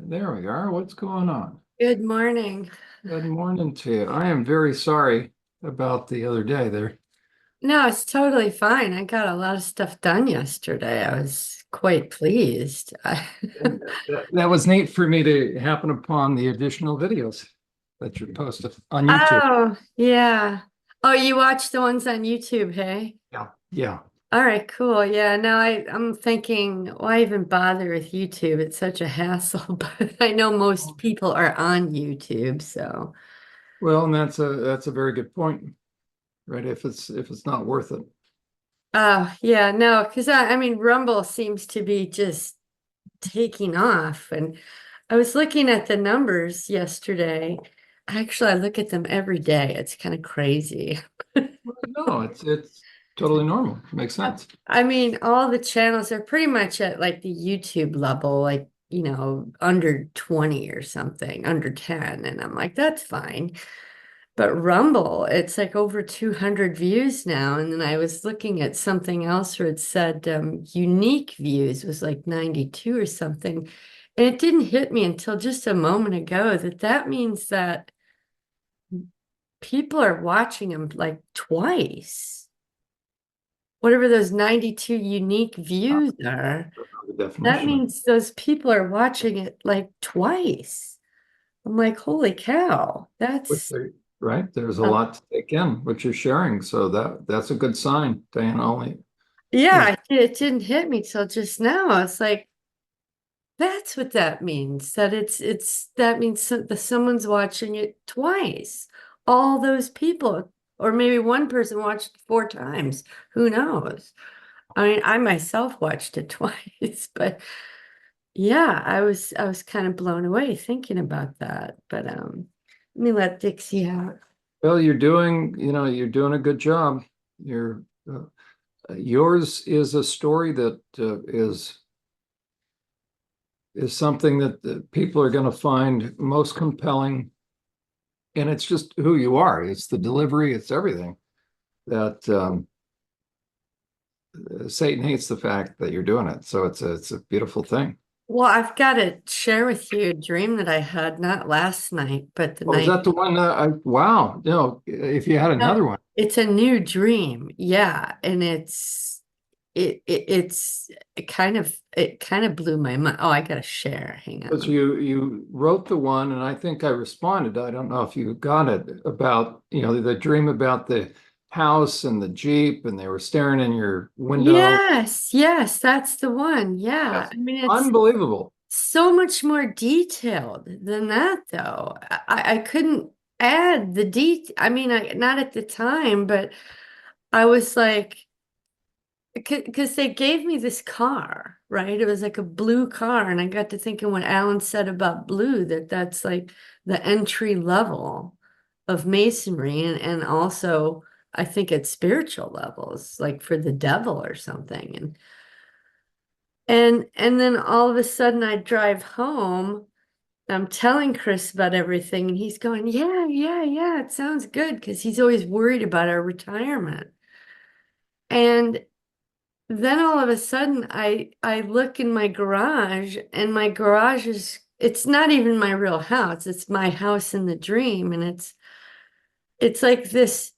There we are. What's going on? Good morning. Good morning to you. I am very sorry about the other day there. No, it's totally fine. I got a lot of stuff done yesterday. I was quite pleased. And that was neat for me to happen upon the additional videos that you posted on YouTube. Oh, yeah. Oh, you watched the ones on YouTube, hey? Yeah. Yeah. All right, cool. Yeah, no, I'm thinking, why even bother with YouTube? It's such a hassle, but I know most people are on YouTube, so. Well, and that's a very good point, right? If it's not worth it. Oh, yeah, no, because I mean, Rumble seems to be just taking off. And I was looking at the numbers yesterday. Actually, I look at them every day. It's kind of crazy. No, it's totally normal. Makes sense. I mean, all the channels are pretty much at like the YouTube level, like, under 20 or something, under 10. And I'm like, that's fine. But Rumble, it's like over 200 views now. And then I was looking at something else where it said unique views was like 92 or something. And it didn't hit me until just a moment ago that that means that people are watching them like twice. Whatever those 92 unique views are, The that definition of means those people are watching it like twice. I'm like, holy cow, which that's right. There's a lot to take in, what you're sharing. So that's a good sign, Diana. Only is yeah, it didn't hit me till just now. It's like that's what that means. That it's that means someone's watching it twice. All those people, or maybe one person watched it 4 times. Who knows? I mean, I myself watched it twice, but yeah, I was kind of blown away thinking about that. But let me let Dixie out. well, you're doing a good job. You're yours is a story that is something that the people are going to find most compelling, and it's just who you are. It's the delivery. It's everything that Satan hates the fact that you're doing it. So it's a beautiful thing. Well, I've got to share with you a dream that I had not last night, but the Oh, is night. that the one that wow. No, if you had No, another one. it's a new dream. Yeah, and it kind of blew my mind. Oh, I gotta share. Hang Because on. you wrote the one, and I think I responded. I don't know if you got it about, the dream about the house and the Jeep, and they were staring in your window. Yes, yes, that's the one. Yeah. Yes. I mean, it's Unbelievable. so much more detailed than that, though. I couldn't add the detail. I mean, not at the time, but I was like, because they gave me this car, right? It was like a blue car, and I got to thinking what Alan said about blue, that's like the entry level of masonry, and also I think at spiritual levels, like for the devil or something. And then all of a sudden I drive home. I'm telling Chris about everything, and he's going, yeah, yeah, yeah, it sounds good, because he's always worried about our retirement. And then all of a sudden I look in my garage, and my garage it's not even my real house. It's my house in the dream, and it's like this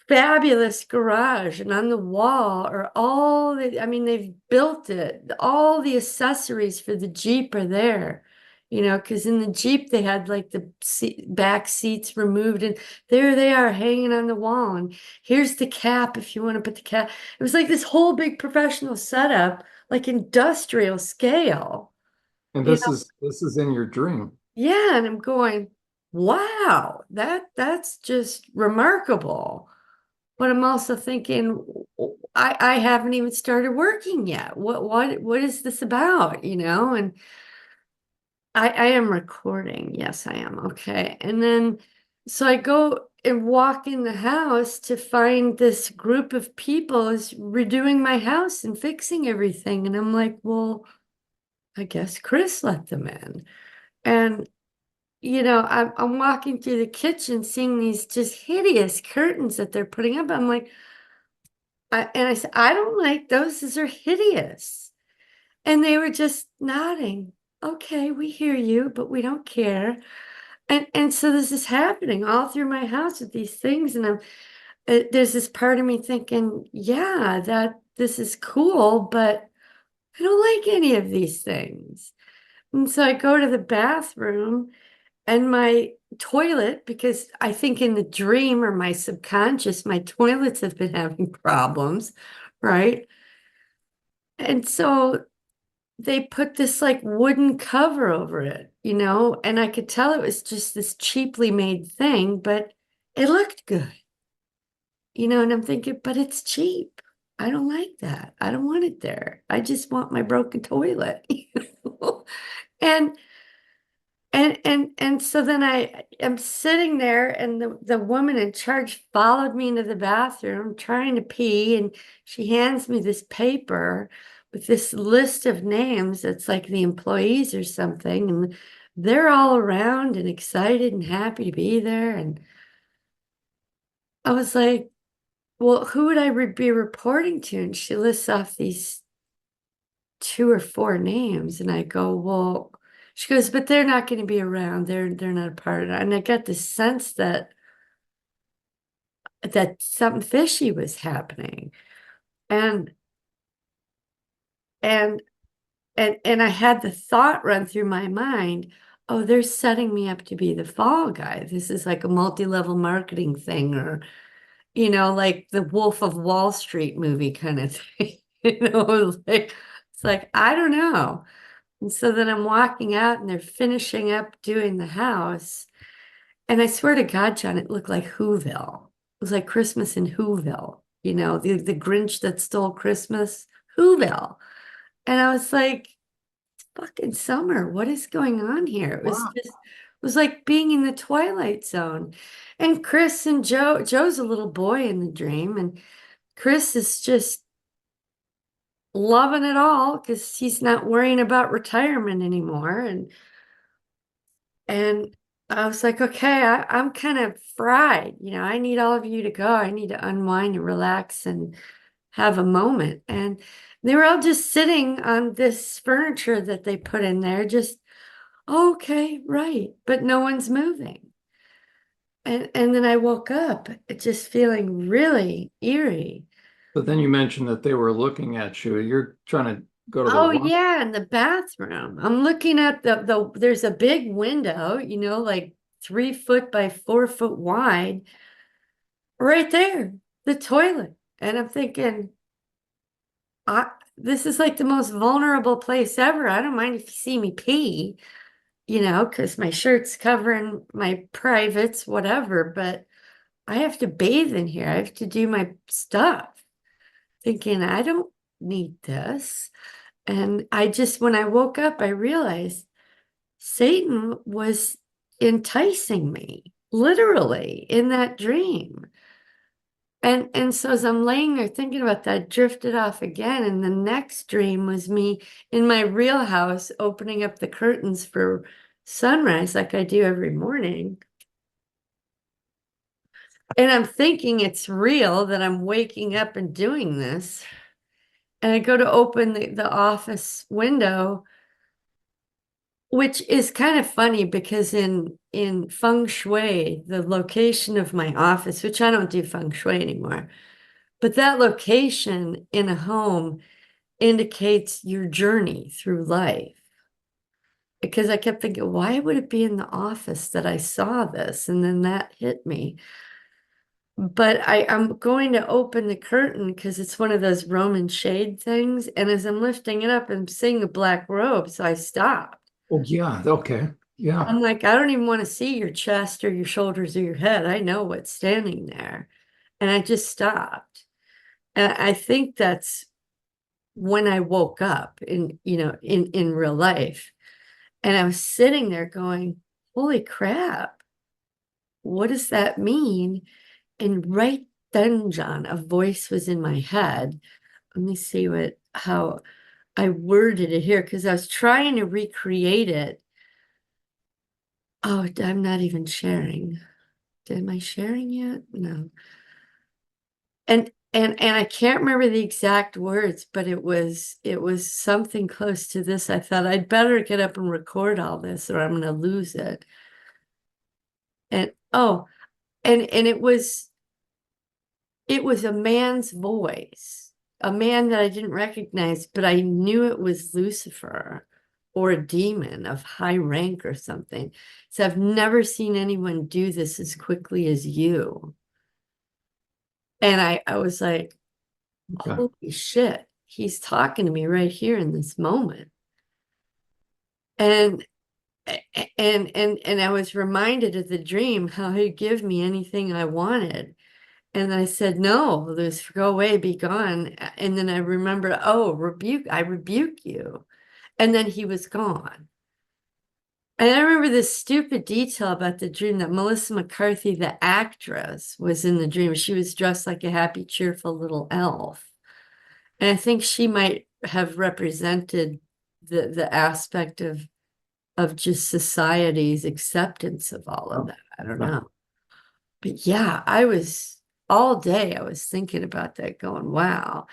fabulous garage, and on the wall are I mean, they've built it. All the accessories for the Jeep are there. Because in the Jeep they had like the back seats removed, and there they are hanging on the wall. And here's the cap if you want to put the cap. It was like this whole big professional setup, like industrial scale. And You this is in your dream. Yeah, and I'm going, wow, that's just remarkable. But I'm also thinking, I haven't even started working yet. What is this about? And I am recording. Yes, I am. Okay. And then so I go and walk in the house to find this group of people is redoing my house and fixing everything. And I'm like, well, I guess Chris let them in. And I'm walking through the kitchen seeing these just hideous curtains that they're putting up. I'm like, I said, I don't like those. Those are hideous. And they were just nodding. okay, we hear you, but we don't care. And so this is happening all through my house with these things, and there's this part of me thinking, yeah, that this is cool, but I don't like any of these things. And so I go to the bathroom and my toilet, because I think in the dream or my subconscious, my toilets have been having problems, right? And so they put this like wooden cover over it, and I could tell it was just this cheaply made thing, but it looked good, and I'm thinking, but it's cheap. I don't like that. I don't want it there. I just want my broken toilet, And and so then I am sitting there, and the woman in charge followed me into the bathroom trying to pee, and she hands me this paper with this list of names that's like the employees or something, and they're all around and excited and happy to be there. And I was like, well, who would I be reporting to? And she lists off these 2 or 4 names, and I go, well, she goes, but they're not going to be around. They're not a part of it. And I got the sense that something fishy was happening. And and and I had the thought run through my mind, oh, they're setting me up to be the fall guy. This is like a multi-level marketing thing, or like the Wolf of Wall Street movie kind of thing. It's like I don't know. And so then I'm walking out and they're finishing up doing the house. And I swear to God, John, it looked like Whoville. It was like Christmas in Whoville, the Grinch that stole Christmas, Whoville. And I was like, fucking summer, what is going on here? It was like being in the Twilight Zone. And Chris and Joe's a little boy in the dream, and Chris is just loving it all because he's not worrying about retirement anymore. And I was like, okay, I'm kind of fried. I need all of you to go. I need to unwind and relax and have a moment. And they were all just sitting on this furniture that they put in there, just, okay, right. But no one's moving. And then I woke up just feeling really eerie. But then you mentioned that they were looking at you. You're trying to go to the Oh wash. yeah, in the bathroom. I'm looking at there's a big window, like 3 foot by 4 foot wide, right there, the toilet. And I'm thinking, this is like the most vulnerable place ever. I don't mind if you see me pee, because my shirt's covering my privates, whatever, but I have to bathe in here. I have to do my stuff. Thinking, I don't need this. And when I woke up, I realized Satan was enticing me, literally, in that dream. And so as I'm laying there thinking about that, I drifted off again. And the next dream was me in my real house opening up the curtains for sunrise, like I do every morning. And I'm thinking it's real that I'm waking up and doing this. And I go to open the office window, which is kind of funny because in feng shui, the location of my office, which I don't do feng shui anymore, but that location in a home indicates your journey through life. Because I kept thinking, why would it be in the office that I saw this? And then that hit me. But I'm going to open the curtain because it's one of those Roman shade things. And as I'm lifting it up, I'm seeing a black robe. So I stopped. Oh, yeah. Okay. Yeah. I'm like, I don't even want to see your chest or your shoulders or your head. I know what's standing there. And I just stopped. And I think that's when I woke up in real life. And I was sitting there going, holy crap, what does that mean? And right then, John, a voice was in my head. Let me see how I worded it here because I was trying to recreate it. Oh, I'm not even sharing. Am I sharing yet? No. And and I can't remember the exact words, but it was something close to this. I thought I'd better get up and record all this or I'm gonna lose it. And oh, and it was a man's voice, a man that I didn't recognize, but I knew it was Lucifer or a demon of high rank or something. So I've never seen anyone do this as quickly as you. And I was like, Yeah. holy shit, he's talking to me right here in this moment. And and I was reminded of the dream, how he'd give me anything I wanted. And I said, no, Lucifer, go away, be gone. And then I remembered, oh, I rebuke you. And then he was gone. And I remember this stupid detail about the dream that Melissa McCarthy, the actress, was in the dream. She was dressed like a happy, cheerful little elf. And I think she might have represented the aspect of just society's acceptance of all of Oh, that. I don't yeah. know. But yeah, I was all day, I was thinking about that, going, wow.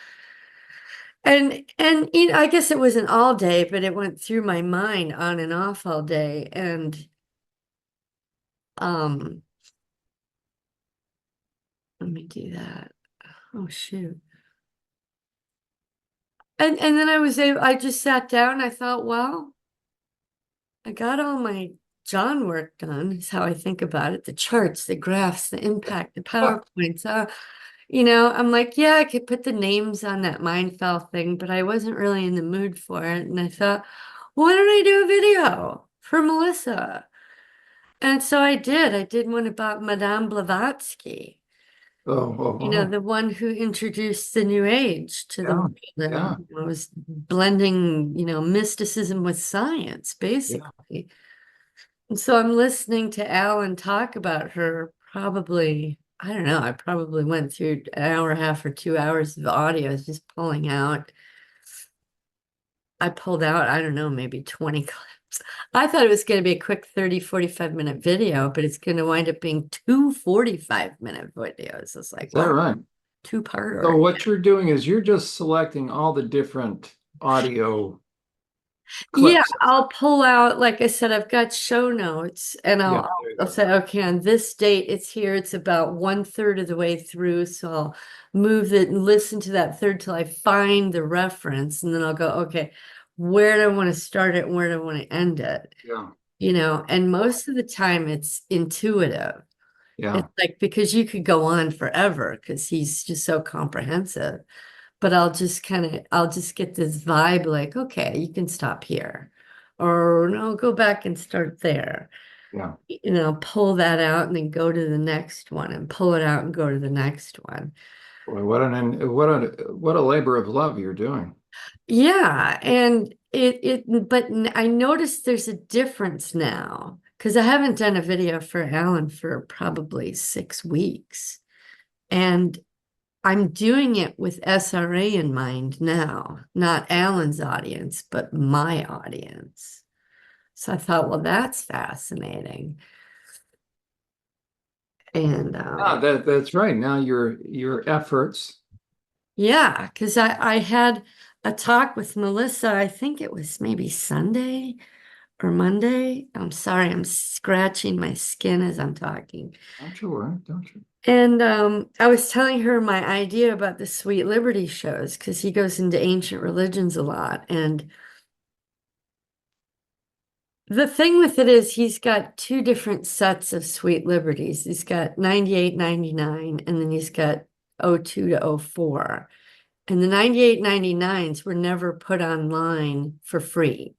And you know, I guess it wasn't all day, but it went through my mind on and off all day. And um, let me do that. Oh shoot. And then I just sat down, I thought, well, I got all my John work done, is how I think about it. The charts, the graphs, the impact, the PowerPoints. You know, I'm like, yeah, I could put the names on that Mindfell thing, but I wasn't really in the mood for it. And I thought, why don't I do a video for Melissa? And so I did. I did one about Madame Blavatsky, Oh, oh, you know, oh. the one who introduced the New Age to the Yeah. world Yeah. and was blending, you know, mysticism with science, Yeah. basically. And so I'm listening to Alan talk about her probably, I don't know, I probably went through an hour and a half or 2 hours of audio, just pulling out. I pulled out, I don't know, maybe 20 clips. I thought it was going to be a quick 30, 45-minute video, but it's going to wind up being two 45-minute videos. It's like, Is that wow, right? So two-parter. what you're doing is you're just selecting all the different audio Yeah, clips. I'll pull out, like I said, I've got show notes and Yeah, there you I'll go. say, okay, on this date, it's here, it's about 1/3 of the way through. So I'll move it and listen to that third till I find the reference. And then I'll go, okay, where do I want to start it? And where do I want to end it? Yeah. You know, and most of the time it's intuitive. Yeah. It's like, because you could go on forever because he's just so comprehensive. But I'll just get this vibe like, okay, you can stop here. Or no, go back and start there. Yeah. You know, pull that out and then go to the next one and pull it out and go to the next one. Boy, what a labor of love you're doing. Yeah, and I noticed there's a difference now because I haven't done a video for Alan for probably 6 weeks. And I'm doing it with SRA in mind now, not Alan's audience, but my audience. So I thought, well, that's fascinating. And Yeah, that's right. Now your efforts. yeah, because I had a talk with Melissa, I think it was maybe Sunday or Monday. I'm sorry, I'm scratching my skin as I'm talking. Don't you worry, don't you? And I was telling her my idea about the Sweet Liberty shows because he goes into ancient religions a lot. And the thing with it is he's got two different sets of Sweet Liberties. He's got 98, 99, and then he's got '02 to '04. And the 98, 99s were never put online for free.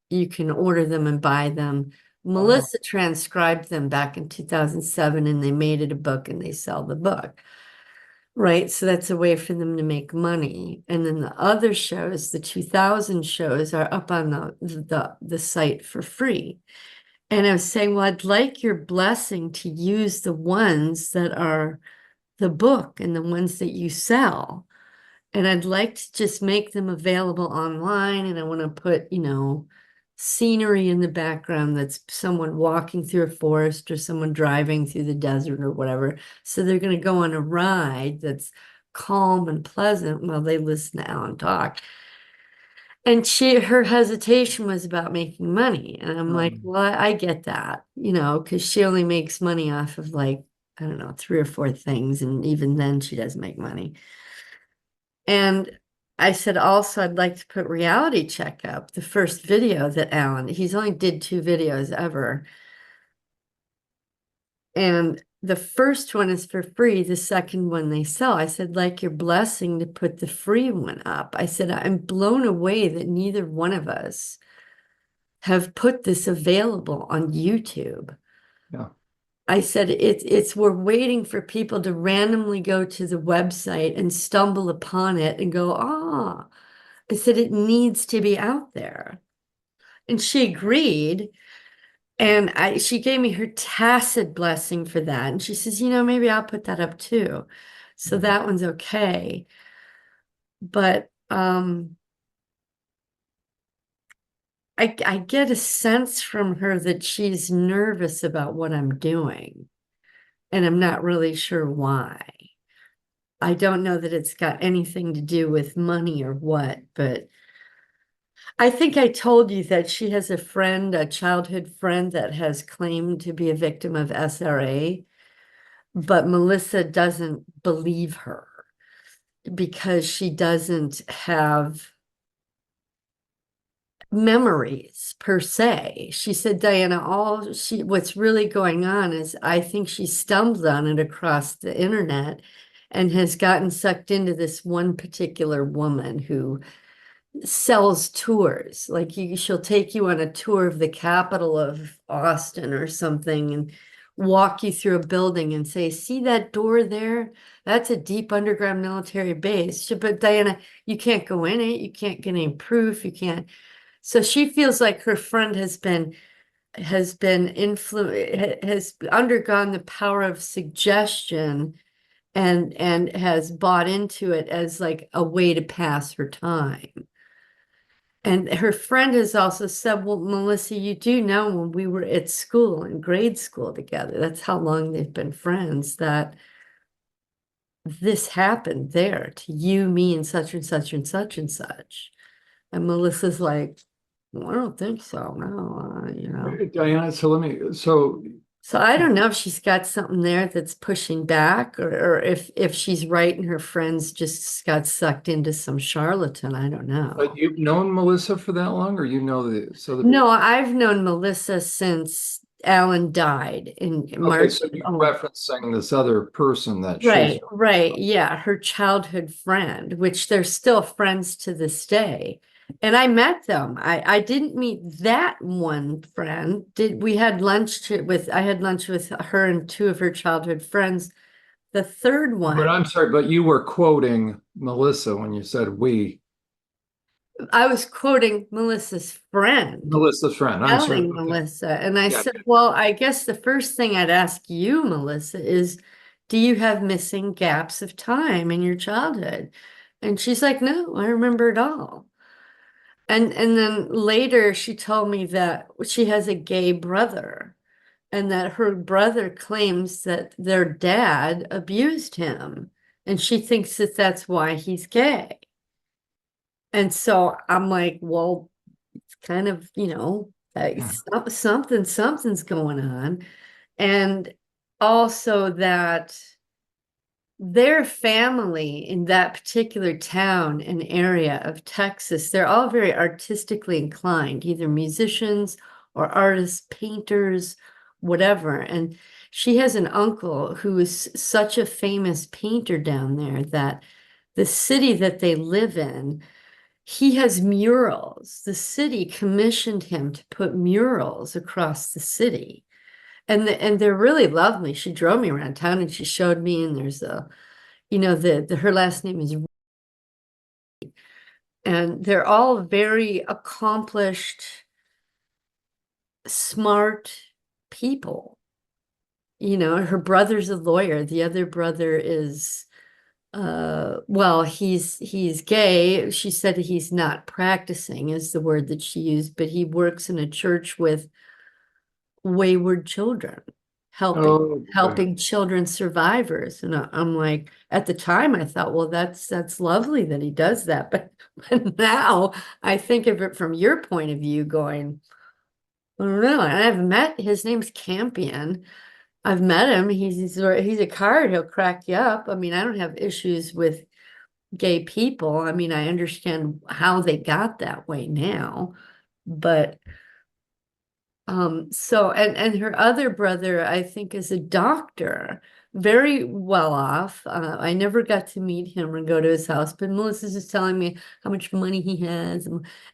You can order them and buy them. Oh, Melissa transcribed them back in 2007 and they made it a book and they sell the book. Right. So that's a way for them to make money. And then the other shows, the 2000 shows, are up on the site for free. And I was saying, well, I'd like your blessing to use the ones that are the book and the ones that you sell. And I'd like to just make them available online. And I want to put, you know, scenery in the background that's someone walking through a forest or someone driving through the desert or whatever. So they're going to go on a ride that's calm and pleasant while they listen to Alan talk. And her hesitation was about making money. And I'm like, well, I get that, you know, because she only makes money off of like, I don't know, 3 or 4 things. And even then she doesn't make money. And I said, also, I'd like to put Reality Check up, the first video that he's only did 2 videos ever. And the first one is for free. The second one they sell. I said, like your blessing to put the free one up. I said, I'm blown away that neither one of us have put this available on YouTube. Yeah. I said, we're waiting for people to randomly go to the website and stumble upon it and go, ah. I said, it needs to be out there. And she agreed. And she gave me her tacit blessing for that. And she says, you know, maybe I'll put that up too. So that one's okay. But I get a sense from her that she's nervous about what I'm doing. And I'm not really sure why. I don't know that it's got anything to do with money or what, but I think I told you that she has a friend, a childhood friend that has claimed to be a victim of SRA, but Melissa doesn't believe her because she doesn't have memories per se. She said, Diana, what's really going on is I think she stumbled on it across the internet and has gotten sucked into this one particular woman who sells tours. Like she'll take you on a tour of the capital of Austin or something and walk you through a building and say, see that door there? That's a deep underground military base. But Diana, you can't go in it. You can't get any proof. You can't. So she feels like her friend has undergone the power of suggestion and has bought into it as like a way to pass her time. And her friend has also said, well, Melissa, you do know when we were at school, in grade school together, that's how long they've been friends, that this happened there to you, me, and such and such and such and such. And Melissa's like, well, I don't think so. No, you know. Diana, So I don't know if she's got something there that's pushing back or if she's right and her friends just got sucked into some charlatan. I don't know. but you've known Melissa for that long, or you know No, I've known Melissa since Alan died in okay, March. so you're referencing this other person that she's Right. Yeah, her childhood friend, which they're still friends to this day. And I met them. I didn't meet that one friend. I had lunch with her and 2 of her childhood friends. The third But one, I'm sorry, but you were quoting Melissa when you said we. I was quoting Melissa's friend, Melissa's friend. I'm sorry. telling Okay. Melissa. And I Yeah. said, well, I guess the first thing I'd ask you, Melissa, is do you have missing gaps of time in your childhood? And she's like, no, I remember it all. And then later she told me that she has a gay brother and that her brother claims that their dad abused him. And she thinks that that's why he's gay. And so I'm like, well, it's kind of, you know, like something's going on. And also that their family in that particular town and area of Texas, they're all very artistically inclined, either musicians or artists, painters, whatever. And she has an uncle who is such a famous painter down there that the city that they live in, he has murals. The city commissioned him to put murals across the city. And they're really lovely. She drove me around town and she showed me, and there's a, you know, her last name is, and they're all very accomplished, smart people. You know, her brother's a lawyer. The other brother is well, he's gay. She said he's not practicing is the word that she used, but he works in a church with wayward children. helping Oh, boy. helping children survivors. And I'm like, at the time I thought, well, that's lovely that he does that. But now I think of it from your point of view going, I don't know. And I've met, his name's Campion. I've met him. He's a card. He'll crack you up. I mean, I don't have issues with gay people. I mean, I understand how they got that way now, but so and her other brother, I think, is a doctor, very well off. I never got to meet him or go to his house, but Melissa's just telling me how much money he has,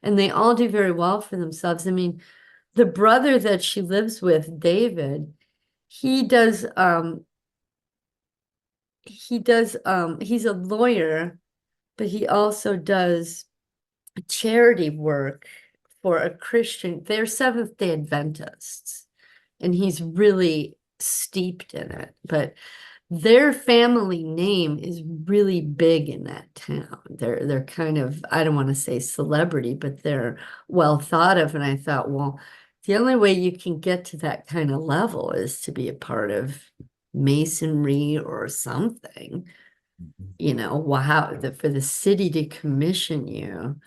and they all do very well for themselves. I mean, the brother that she lives with, David, he does he's a lawyer, but he also does charity work for a Christian. They're Seventh-day Adventists, and he's really steeped in it. But their family name is really big in that town. They're kind of, I don't want to say celebrity, but they're well thought of. And I thought, well, the only way you can get to that kind of level is to be a part of masonry or something. You know, wow, for the city to commission you.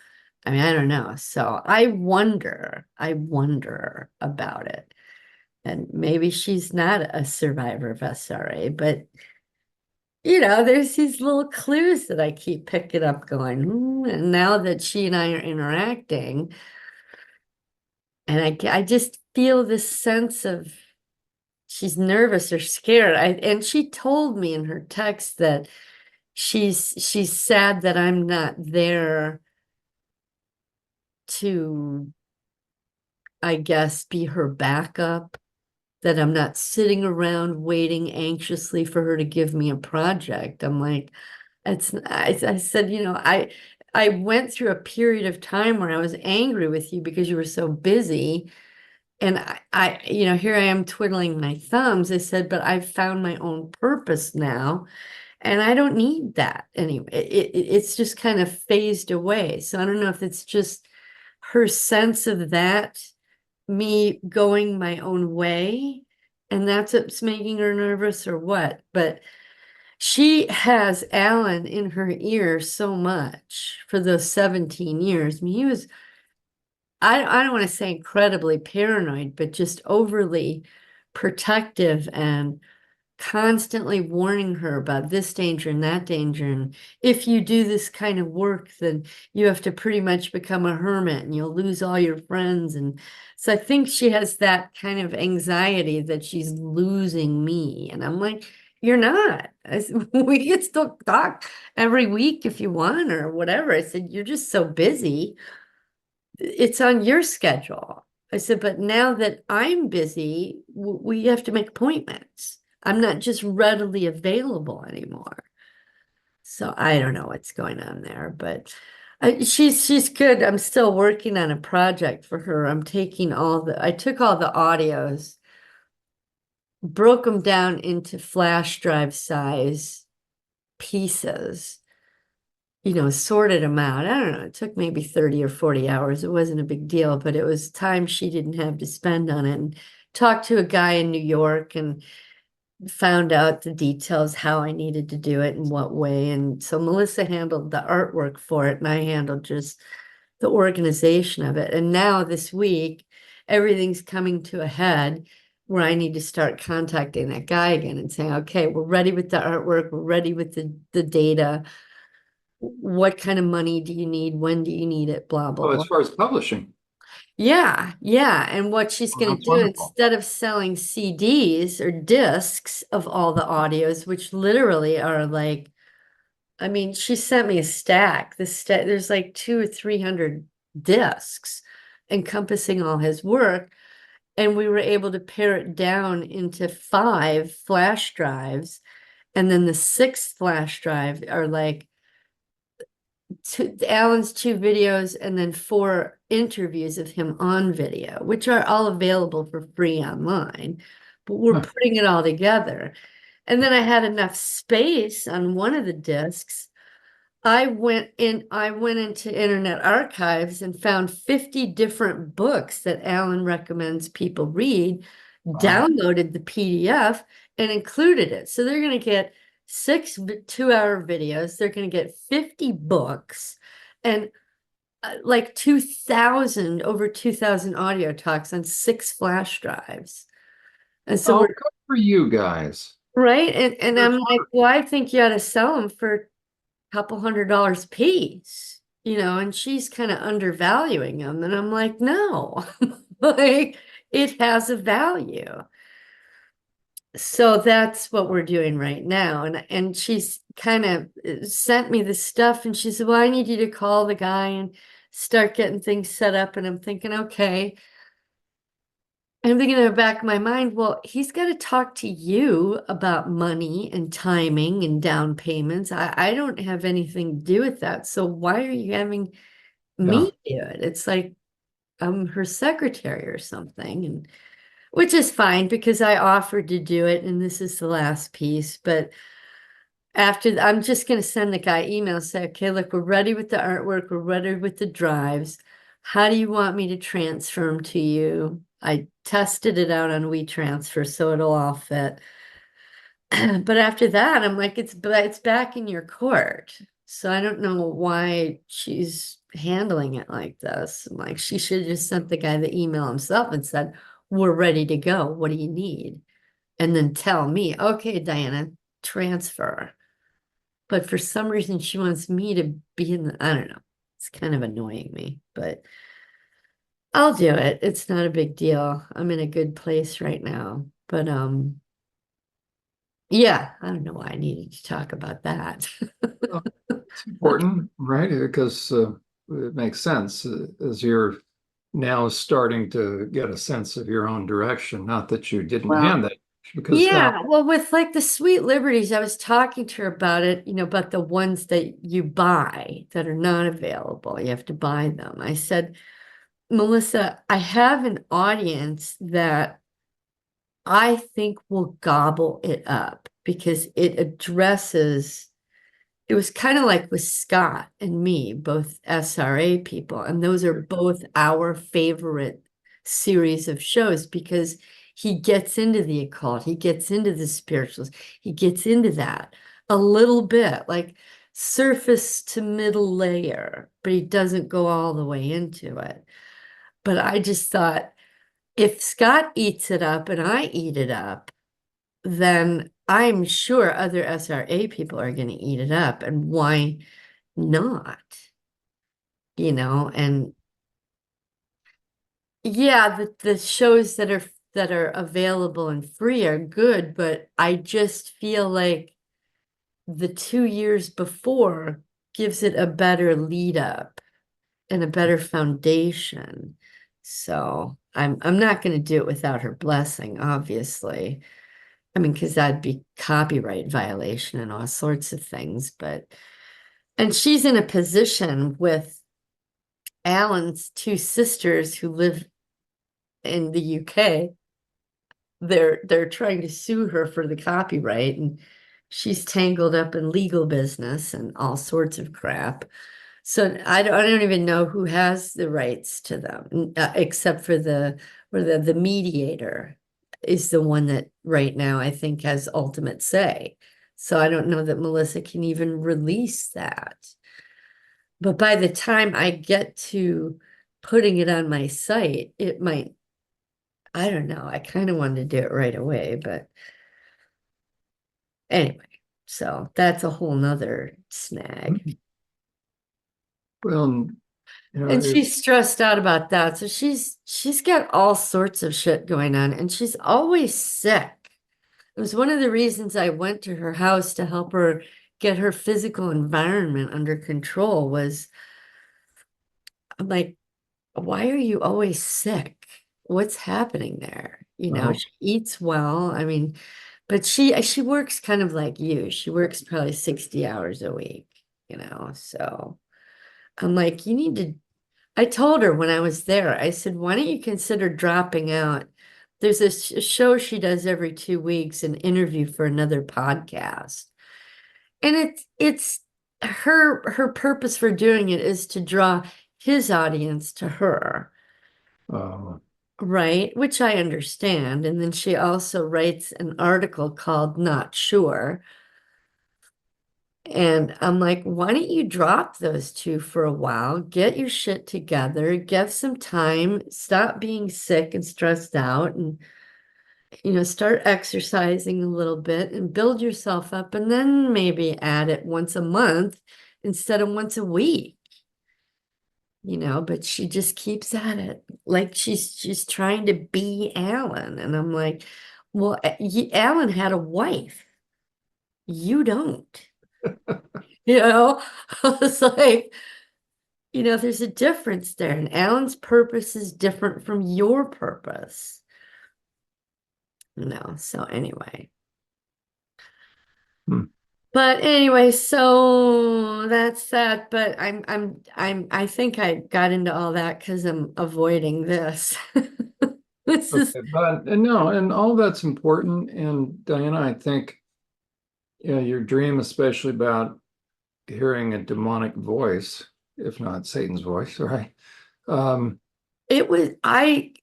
I mean, I don't know. So I wonder about it. And maybe she's not a survivor of SRA, but there's these little clues that I keep picking up going, and now that she and I are interacting, and I just feel this sense of she's nervous or scared. And she told me in her text that she's sad that I'm not there to, I guess, be her backup, that I'm not sitting around waiting anxiously for her to give me a project. I'm like, I said, I went through a period of time where I was angry with you because you were so busy. And here I am twiddling my thumbs. I said, but I've found my own purpose now. And I don't need that anyway. It's just kind of phased away. So I don't know if it's just her sense of that, me going my own way, and that's what's making her nervous or what. But she has Alan in her ear so much for those 17 years. I mean, he was, I don't want to say incredibly paranoid, but just overly protective and constantly warning her about this danger and that danger. And if you do this kind of work, then you have to pretty much become a hermit and you'll lose all your friends. And so I think she has that kind of anxiety that she's losing me. And I'm like, you're not. We can still talk every week if you want or whatever. I said, you're just so busy. It's on your schedule. I said, but now that I'm busy, we have to make appointments. I'm not just readily available anymore. So I don't know what's going on there, but she's good. I'm still working on a project for her. I took all the audios, broke them down into flash drive size pieces, sorted them out. I don't know. It took maybe 30 or 40 hours. It wasn't a big deal, but it was time she didn't have to spend on it. And talked to a guy in New York and found out the details, how I needed to do it and what way. And so Melissa handled the artwork for it, and I handled just the organization of it. And now this week, everything's coming to a head where I need to start contacting that guy again and saying, okay, we're ready with the artwork, we're ready with the data. What kind of money do you need? When do you need it? Blah, blah, Oh, blah. as far as publishing, Yeah, yeah. And what she's well, going to that's do, wonderful. instead of selling CDs or discs of all the audios, which literally are like, I mean, she sent me a stack. There's like 200 or 300 discs encompassing all his work. And we were able to pare it down into 5 flash drives. And then the 6th flash drive are like Alan's 2 videos and then 4 interviews of him on video, which are all available for free online. But we're Huh. putting it all together. And then I had enough space on one of the discs. I went into Internet Archives and found 50 different books that Alan recommends people read Wow. downloaded the PDF and included it. So they're going to get 2-hour videos. They're going to get 50 books and like 2,000 audio talks on 6 flash drives. And so Oh, we're good for you guys. right. And Good I'm like, for- well, I think you ought to sell them for a couple $100 piece, and she's kind of undervaluing them. And I'm like, no, like it has a value. So that's what we're doing right now. And she's kind of sent me the stuff and she said, well, I need you to call the guy and start getting things set up. And I'm thinking, okay. I'm thinking in the back of my mind, well, he's got to talk to you about money and timing and down payments. I don't have anything to do with that. So why are you having Yeah. me do it? It's like I'm her secretary or something. And which is fine because I offered to do it and this is the last piece. But I'm just going to send the guy email, say, okay, look, we're ready with the artwork. We're ready with the drives. How do you want me to transfer them to you? I tested it out on WeTransfer, so it'll all fit. But after that, I'm like, it's back in your court. So I don't know why she's handling it like this. I'm like, she should have just sent the guy the email himself and said, we're ready to go. What do you need? And then tell me, okay, Diana, transfer. But for some reason, she wants me to be in I don't know. It's kind of annoying me, but I'll do it. It's not a big deal. I'm in a good place right now. But yeah, I don't know why I needed to talk about that. Well, it's important, right? Because it makes sense as you're now starting to get a sense of your own direction. Not that you didn't Well, hand that, because Al, yeah, well, with like the Sweet Liberties, I was talking to her about it, about the ones that you buy that are not available. You have to buy them. I said, Melissa, I have an audience that I think will gobble it up because it was kind of like with Scott and me, both SRA people, and those are both our favorite series of shows because he gets into the occult, he gets into the spirituals, he gets into that a little bit, like surface to middle layer, but he doesn't go all the way into it. But I just thought, if Scott eats it up and I eat it up, then I'm sure other SRA people are going to eat it up. And why not? And yeah, the shows that are available and free are good, but I just feel like the 2 years before gives it a better lead up and a better foundation. So I'm not going to do it without her blessing, obviously. I mean, because that'd be copyright violation and all sorts of things. And she's in a position with Alan's two sisters who live in the UK. They're trying to sue her for the copyright, and she's tangled up in legal business and all sorts of crap. So I don't even know who has the rights to them, except for the mediator is the one that right now I think has ultimate say. So I don't know that Melissa can even release that. But by the time I get to putting it on my site, it might, I don't know. I kind of wanted to do it right away, but anyway, so that's a whole nother snag. well, And it, she's stressed out about that. So she's got all sorts of shit going on and she's always sick. It was one of the reasons I went to her house to help her get her physical environment under control was I'm like, why are you always sick? What's happening there? well, She eats well. I mean, but she works kind of like you. She works probably 60 hours a week, so I'm like, you need to I told her when I was there, I said, why don't you consider dropping out? There's this show she does every 2 weeks, an interview for another podcast. And it's her purpose for doing it is to draw his audience to her. uh, right, which I understand. And then she also writes an article called Not Sure. And I'm like, why don't you drop those two for a while, get your shit together, get some time, stop being sick and stressed out, and start exercising a little bit and build yourself up, and then maybe add it once a month instead of once a week. But she just keeps at it like she's trying to be Alan. And I'm like, well, Alan had a wife. You don't. It's like, there's a difference there. And Alan's purpose is different from your purpose. So anyway. Hmm. But anyway, so that's that. But I think I got into all that because I'm avoiding this. This is Okay, but and no, and all that's important. And Diana, I think your dream, especially about hearing a demonic voice, if not Satan's voice, right? Um, it was I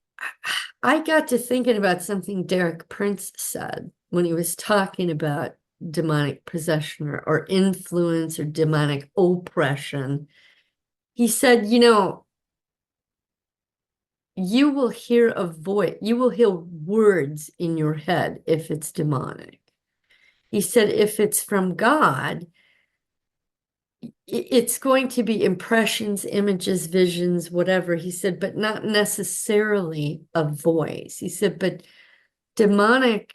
got to thinking about something Derek Prince said when he was talking about demonic possession or influence or demonic oppression. He said, you will hear a voice, you will hear words in your head if it's demonic. He said, if it's from God, it's going to be impressions, images, visions, whatever. He said, but not necessarily a voice. He said, but demonic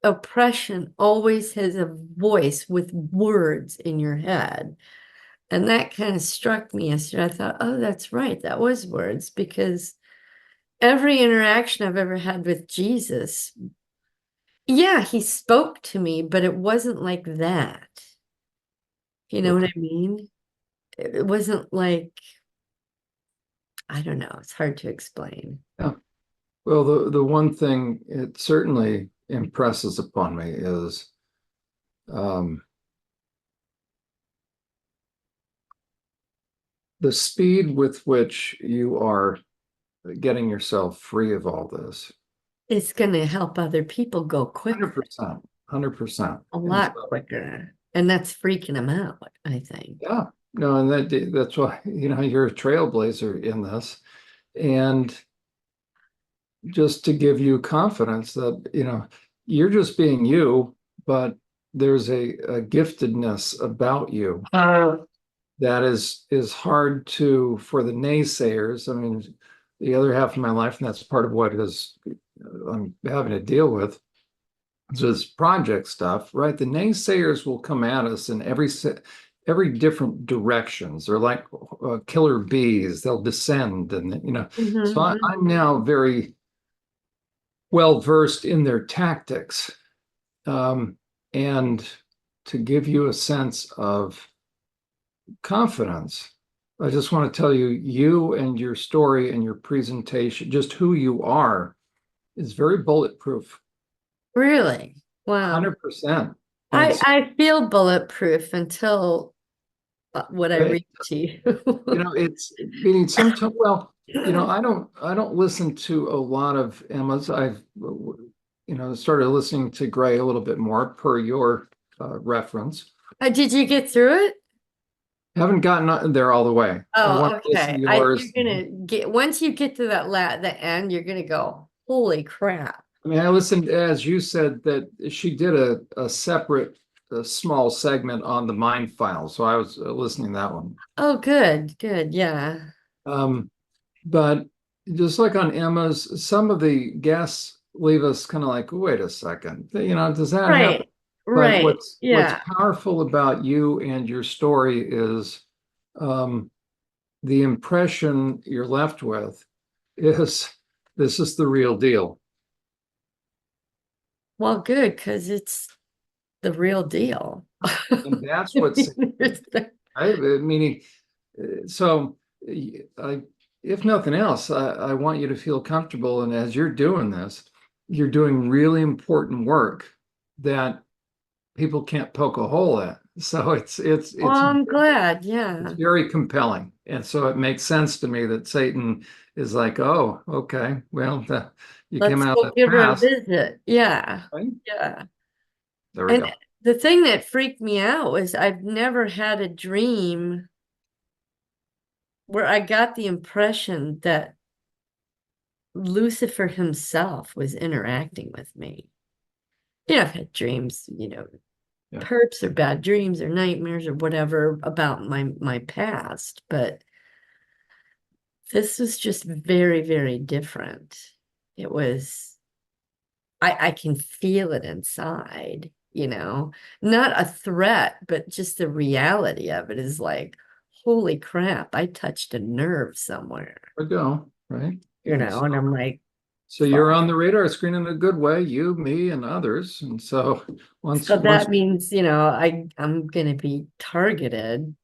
oppression always has a voice with words in your head. And that kind of struck me yesterday. I thought, oh, that's right. That was words, because every interaction I've ever had with Jesus, yeah, he spoke to me, but it wasn't like that. You know what okay. I mean? It wasn't like, I don't know. It's hard to explain. Yeah. Well, the one thing it certainly impresses upon me is um, the speed with which you are getting yourself free of all this. It's going to help other people go quicker, 100%, 100%. a And lot so, quicker. And that's freaking them out, I think. yeah, no, and that's why, you're a trailblazer in this. And just to give you confidence that, you're just being you, but there's a giftedness about you that is hard to for the naysayers. I mean, the other half of my life, and that's part of what is I'm having to deal with, is this project stuff, right? The naysayers will come at us in every different directions. They're like killer bees. They'll descend, and so Mhm. I'm now very well versed in their tactics, um, and to give you a sense of confidence. I just want to tell you, you and your story and your presentation, just who you are, is very bulletproof, Really? Wow. 100%. And I, so, I feel bulletproof until what I read to you. it's meaning sometimes, well, I don't listen to a lot of Emma's. I've, started listening to Gray a little bit more per your reference. Did you get through it? Haven't gotten there all the way. I want Oh, to listen okay. to You're yours. gonna get once you get to the end, you're gonna go, holy crap. I mean, I listened, as you said, that she did a separate, a small segment on the mind file. So I was listening to that one. Oh, good, good, yeah. Um, but just like on Emma's, some of the guests leave us kind of like, wait a second, does that happen? Right, But right, what's yeah. powerful about you and your story is um, the impression you're left with is this is the real deal. Well, good, because it's the real deal. And that's what's right? Meaning, so I, if nothing else, I want you to feel comfortable. And as you're doing this, you're doing really important work that people can't poke a hole at. So Well, I'm glad, it's yeah. very compelling. And so it makes sense to me that Satan is like, oh, okay, well, you came Let's out go of the give her a past, visit. Yeah. right? Yeah. There we And go. the thing that freaked me out was I've never had a dream where I got the impression that Lucifer himself was interacting with me. I've had dreams, Yeah, perps or bad dreams or nightmares or whatever about my past, but this was just very, very different. It was, I can feel it inside, not a threat, but just the reality of it is like, holy crap, I touched a nerve somewhere, there we go, right? And so, and I'm like, so you're fuck. on the radar screen in a good way, you, me, and others. And so So once, that means, I'm gonna be targeted,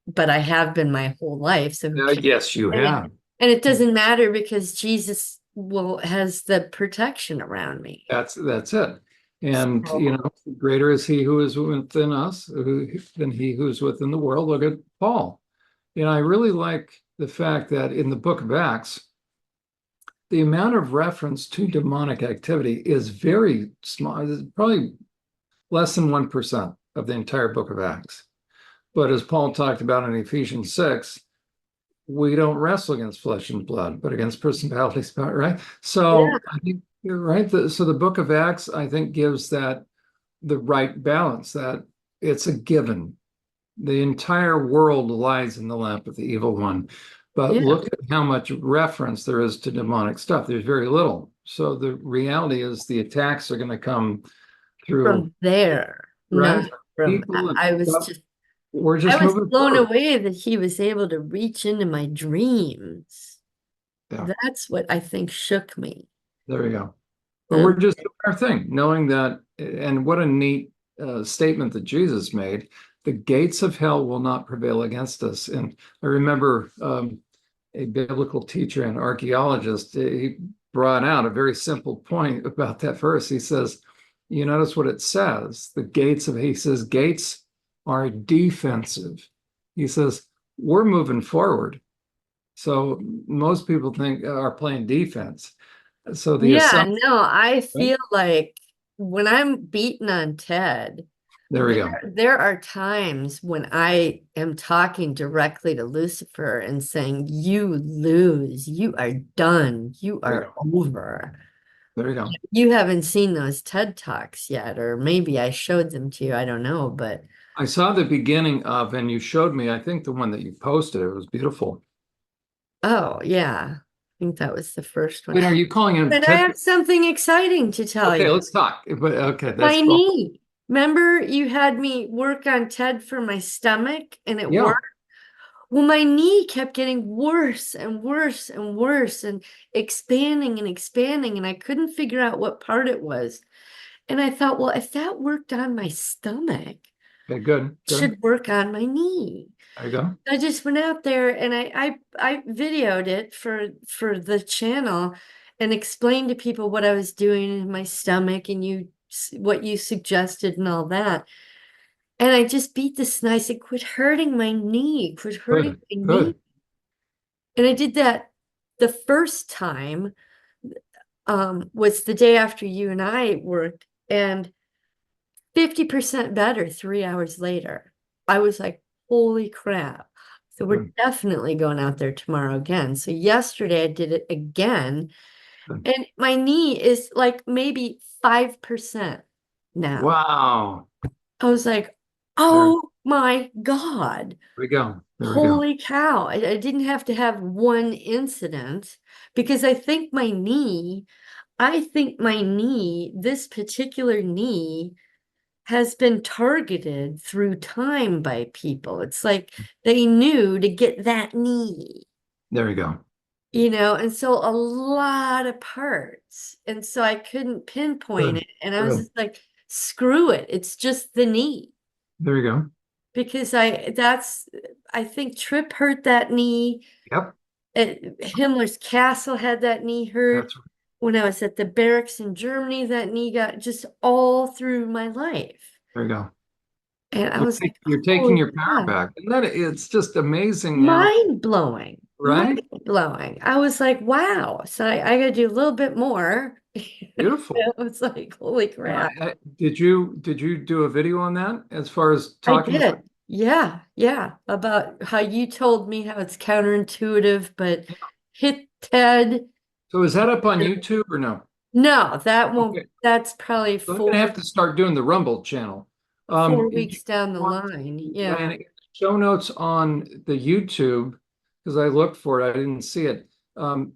but I have been my whole life. So who cares? yes, you And it, have. and it doesn't matter because Jesus has the protection around me. That's it. And So, greater is he who is within us than he who's within the world. Look at Paul. I really like the fact that in the book of Acts, the amount of reference to demonic activity is very small, it's probably less than 1% of the entire book of Acts. But as Paul talked about in Ephesians 6, we don't wrestle against flesh and blood, but against principalities, right? yeah, So I think you're right. So the book of Acts, I think, gives that the right balance, that it's a given. The entire world lies in the lap of the evil one. But yeah, look at how much reference there is to demonic stuff. There's very little. So the reality is the attacks are going to come through, from there, right? not from, People and I was stuff. just, We're I just was moving blown forward. away that he was able to reach into my dreams. Yeah, That's what I think shook me. there we go. But Uh, we're just doing our thing, knowing that, and what a neat statement that Jesus made, the gates of hell will not prevail against us. And I remember a biblical teacher and archaeologist, he brought out a very simple point about that verse. He says, you notice what it says, he says, gates are defensive. He says, we're moving forward. So most people think are playing defense. So the Yeah, assumption, no, I right? feel like when I'm beating on Ted, There we there go. there are times when I am talking directly to Lucifer and saying, "You lose, you are done, you There you are go. over." There you go. You haven't seen those TED Talks yet, or maybe I showed them to you, I don't know, but I saw the beginning of, and you showed me, I think the one that you posted, it was beautiful. oh yeah, I think that was the first one. Wait, are you calling him But I Ted? have something exciting to tell Okay, you. let's talk. But okay, that's My cool. knee. Remember you had me work on TED for my stomach and it Yeah, worked? Well, my knee kept getting worse and worse and worse and expanding, and I couldn't figure out what part it was. And I thought, well, if that worked on my stomach, okay, good, it good. should work on my knee. There you go. I just went out there and I videoed it for the channel and explained to people what I was doing in my stomach and what you suggested and all that. And I just beat this and I said, quit hurting my knee, quit hurting Good, my knee. good. And I did that the first time, was the day after you and I worked, and 50% better 3 hours later. I was like, holy crap. So we're Good, definitely going out there tomorrow again. So yesterday I did it again, good. and my knee is like maybe 5% now. Wow. I was like, There oh my God. we go. There we go. Holy cow. I didn't have to have one incident because I think my knee, this particular knee, has been targeted through time by people. It's like they knew to get that knee, There we go. and so a lot of parts. And so I couldn't pinpoint Good, it. And I was good. just like, screw it. It's just the knee. There you go. Because I think Tripp hurt that knee. Yep, Himmler's Castle had that knee hurt. that's When I was at the barracks in Germany, that knee got just all through my life. there you go. And I was like, You're taking holy your power crap, back. And then it's just amazing now. mind blowing. right? mind-blowing. I was like, wow. So I got to do a little bit more. Beautiful. It was like, holy And crap. did you do a video on that as far as I talking about? did. Yeah, yeah. About how you told me how it's counterintuitive, but hit Ted. So is that up on YouTube or no? No, that won't, Okay, that's probably so I'm gonna have four to start doing the Rumble channel. four If you weeks down the want, line. Yeah. and show notes on the YouTube, because I looked for it, I didn't see it.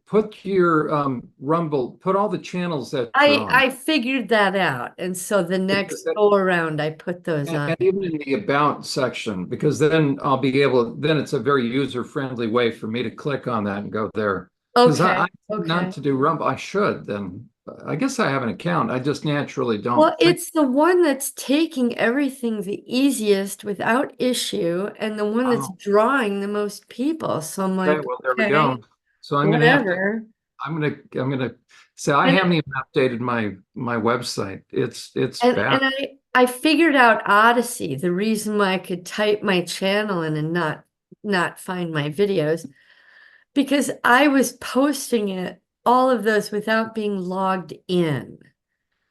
Put your Rumble, put all the channels that you're on. I figured that out. And so the Because next go around, I put those on. and even in the about section, because then I'll be able, then it's a very user-friendly way for me to click on that and go there. Because I Okay, tend not okay. to do Rumble. I should then. I guess I have an account. I just naturally Well, don't think. it's the one that's taking everything the easiest without issue and the one that's Oh, drawing the most people. So I'm okay, like, well, there we okay, go. So I'm gonna have to, whatever. I'm gonna say I And haven't even updated my website. It's bad. I figured out Odysee, the reason why I could type my channel in and not find my videos, because I was posting it, all of those without being logged in.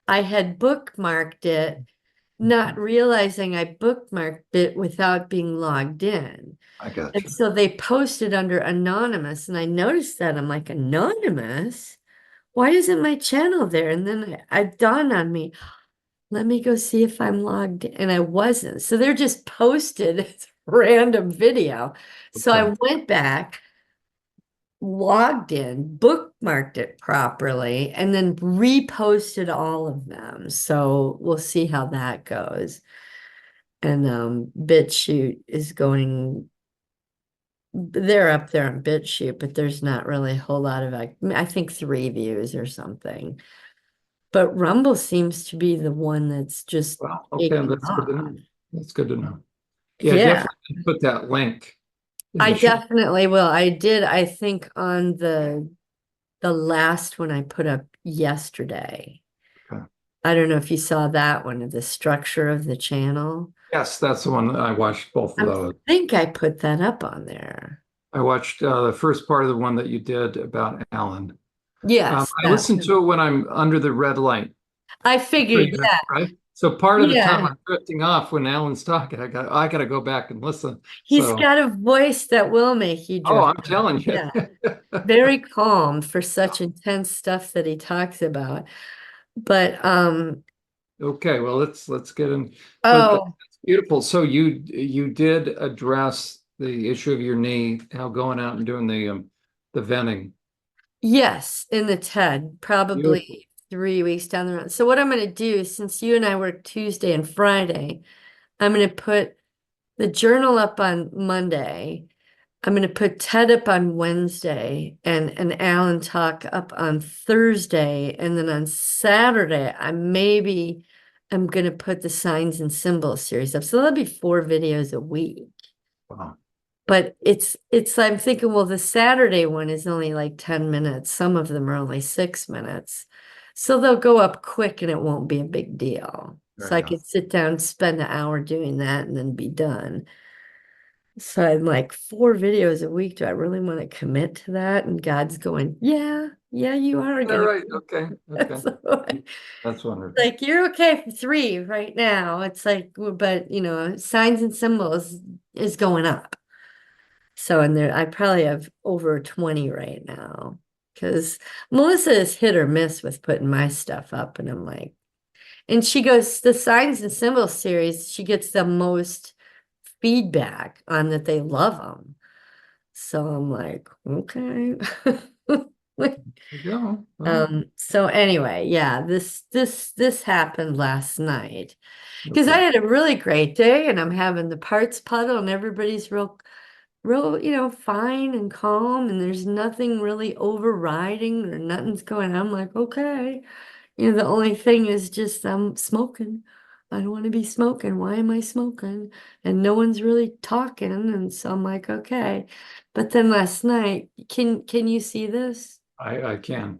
I had bookmarked it, not realizing I bookmarked it without being logged in. I got And you. so they posted under anonymous, and I noticed that. I'm like, anonymous? Why isn't my channel there? And then I dawned on me, let me go see if I'm logged in. And I wasn't. So they're just posted as random video. So Okay. I went back, logged in, bookmarked it properly, and then reposted all of them. So we'll see how that goes. And Bitchute is going, they're up there on Bitchute, but there's not really a whole lot of, I think 3 views or something. But Rumble seems to be the one that's just Well, okay, taking that's good to off. know. That's good to know. Yeah, Yeah, definitely put that link in I the show. definitely will. I did, I think on the last one I put up yesterday. Okay. I don't know if you saw that one, the structure of the channel. Yes, that's the one that I watched both of I those. think I put that up on there. I watched the first part of the one that you did about Alan. Yes, I that listen to one. it when I'm under the red light. I So, figured, yeah, right? So part of the time yeah. I'm drifting off when Alan's talking. I got to go back and listen. He's So, got a voice that will make you oh, drift I'm off. telling you. Yeah, very calm for such intense stuff that he talks about. But Okay, well let's get in. But oh, that's beautiful. So you did address the issue of your knee, how going out and doing the venting. yes, in the TED, Beautiful. probably 3 weeks down the road. So what I'm going to do, since you and I work Tuesday and Friday, I'm going to put the journal up on Monday. I'm going to put Ted up on Wednesday and an Alan talk up on Thursday. And then on Saturday, I'm going to put the signs and symbols series up. So that'll be 4 videos a week. Wow. But it's I'm thinking, well, the Saturday one is only like 10 minutes. Some of them are only 6 minutes. So they'll go up quick and it won't be a big deal. Fair So I enough. could sit down, spend an hour doing that and then be done. So I'm like, 4 videos a week. Do I really want to commit to that? And God's going, yeah, yeah, you are All gonna. right. Okay. Okay. So That's wonderful. like you're okay for 3 right now. It's like, but signs and symbols is going up. So, and there, I probably have over 20 right now because Melissa is hit or miss with putting my stuff up. And I'm like, and she goes, the signs and symbols series, she gets the most feedback on that they love them. So I'm like, okay. There you go. Well, So anyway, yeah, this happened last night because I okay. had a really great day and I'm having the parts puddle and everybody's real, fine and calm, and there's nothing really overriding or nothing's going on. I'm like, okay. The only thing is just I'm smoking. I don't want to be smoking. Why am I smoking? And no one's really talking. And so I'm like, okay. But then last night, can you see this? I can.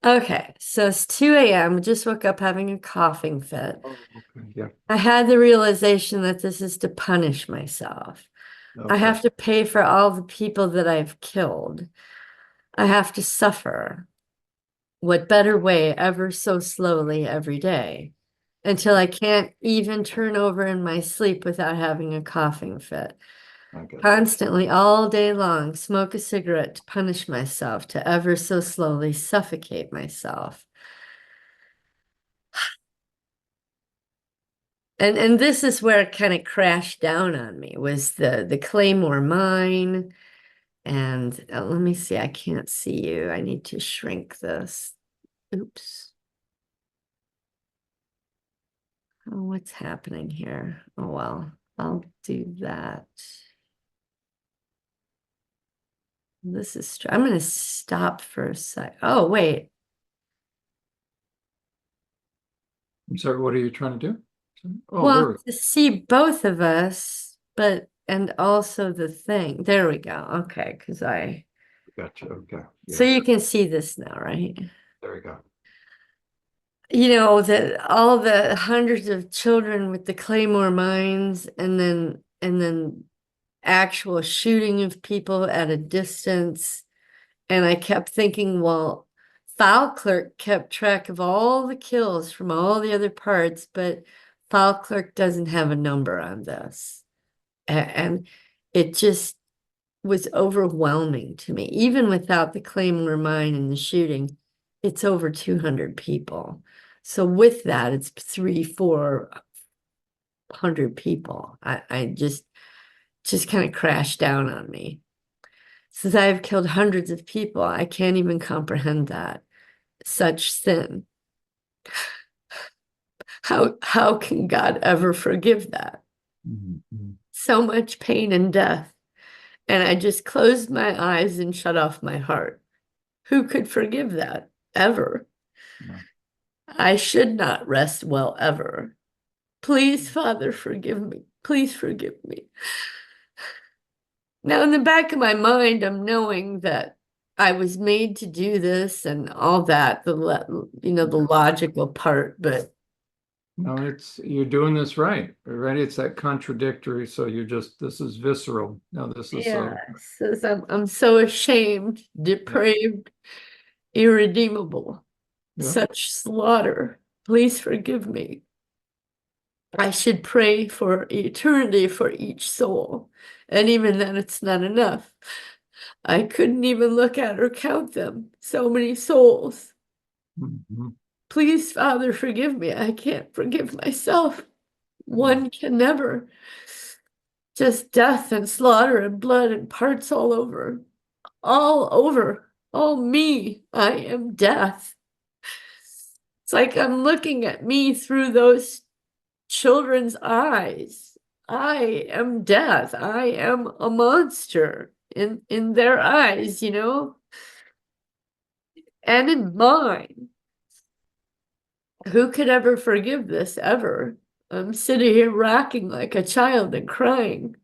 Okay, so it's 2 a.m. Just woke up having a coughing fit. Oh, okay. Yeah. I had the realization that this is to punish myself. I Okay. have to pay for all the people that I've killed. I have to suffer. What better way, ever so slowly every day, until I can't even turn over in my sleep without having a coughing fit. I get that. Constantly, all day long, smoke a cigarette to punish myself, to ever so slowly suffocate myself. And this is where it kind of crashed down on me, was the Claymore mine. And let me see, I can't see you. I need to shrink this. Oops. Oh, what's happening here? Oh, well, I'll do that. This is, I'm going to stop for a sec. Oh, wait. I'm sorry, what are you trying to do? Oh, there we Well, go. to see both of us, but, and also the thing. There we go. Okay, because Gotcha. Okay. so Yeah, you can see this now, right? there we go. You know, that all the hundreds of children with the Claymore mines, and then actual shooting of people at a distance. And I kept thinking, well, file clerk kept track of all the kills from all the other parts, but file clerk doesn't have a number on this. And it just was overwhelming to me. Even without the Claymore mine and the shooting, it's over 200 people. So with that, it's 300-400 people. I just kind of crashed down on me. Since I have killed hundreds of people, I can't even comprehend that. Such sin. How can God ever forgive that? Mhm. So much pain and death. And I just closed my eyes and shut off my heart. Who could forgive that ever? No. I should not rest well ever. Please, Father, forgive me. Please forgive me. Now, in the back of my mind, I'm knowing that I was made to do this and all that, the logical part, but No, it's you're doing this right. Right? It's that contradictory. So you just this is visceral. No, this is yeah, so says I'm so ashamed, yeah, depraved, irredeemable, yeah. such slaughter. Please forgive me. I should pray for eternity for each soul. And even then, it's not enough. I couldn't even look at or count them. So many souls. Mhm. Please, Father, forgive me. I can't forgive myself. No. One can never. Just death and slaughter and blood and parts all over. All over. All me. I am death. It's like I'm looking at me through those children's eyes. I am death. I am a monster in their eyes, and in mine. Who could ever forgive this ever? I'm sitting here rocking like a child and crying.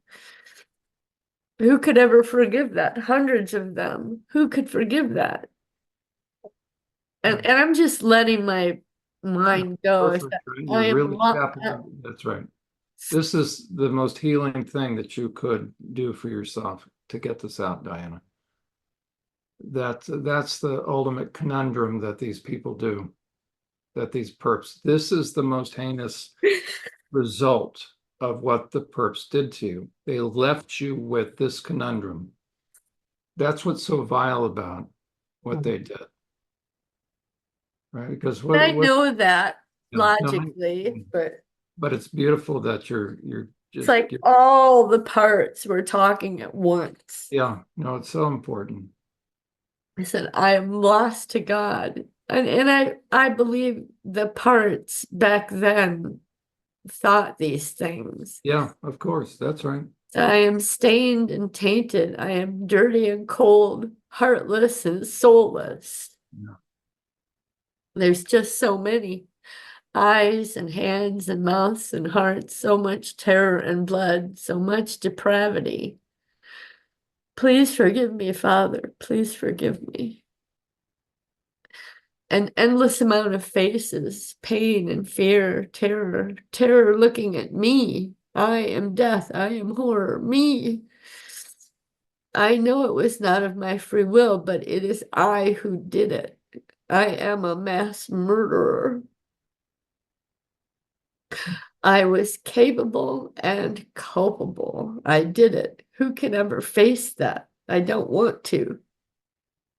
Who could ever forgive that? Hundreds of them. Who could forgive that? And I'm just letting my No, mind go. I perfect. said, Right? You're I am really tapping. That's right. This is the most healing thing that you could do for yourself to get this out, Diana. That's the ultimate conundrum that these people do, that these perps. This is the most heinous result of what the perps did to you. They left you with this conundrum. That's what's so vile about what they did, right? Because I what know that yeah, no, logically, but but it's beautiful that you're it's just like all the parts were talking at once. yeah, no, it's so important. I said, I am lost to God. And I believe the parts back then thought these things. Yeah, of course, that's right. I am stained and tainted. I am dirty and cold, heartless and soulless. Yeah. There's just so many eyes and hands and mouths and hearts, so much terror and blood, so much depravity. Please forgive me, Father. Please forgive me. An endless amount of faces, pain and fear, terror looking at me. I am death. I am horror. Me. I know it was not of my free will, but it is I who did it. I am a mass murderer. I was capable and culpable. I did it. Who can ever face that? I don't want to.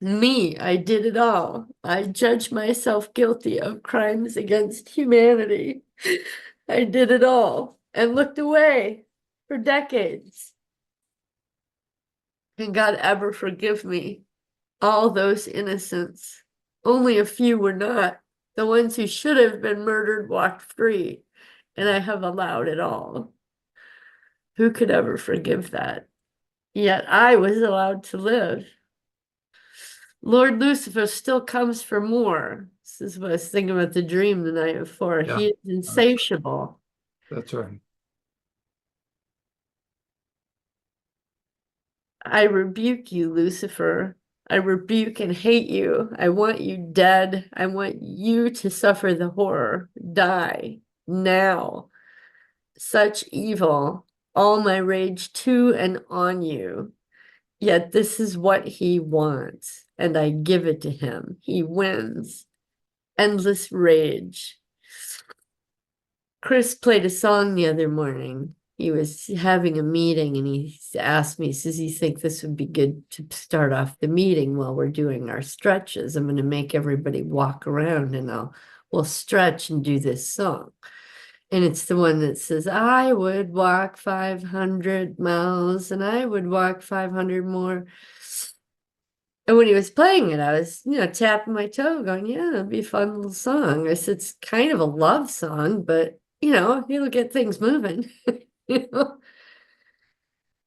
Me, I did it all. I judge myself guilty of crimes against humanity. I did it all and looked away for decades. Can God ever forgive me? All those innocents. Only a few were not. The ones who should have been murdered walked free, and I have allowed it all. Who could ever forgive that? Yet I was allowed to live. Lord Lucifer still comes for more. This is what I was thinking about the dream the night before. Yeah, He is insatiable. that's right. I rebuke you, Lucifer. I rebuke and hate you. I want you dead. I want you to suffer the horror. Die now. Such evil. All my rage to and on you. Yet this is what he wants, and I give it to him. He wins. Endless rage. Chris played a song the other morning. He was having a meeting and he asked me, says he think this would be good to start off the meeting while we're doing our stretches. I'm going to make everybody walk around and we'll stretch and do this song. And it's the one that says, I would walk 500 miles and I would walk 500 more. And when he was playing it, I was, tapping my toe going, yeah, it'll be a fun little song. I said, it's kind of a love song, but, it'll get things moving. But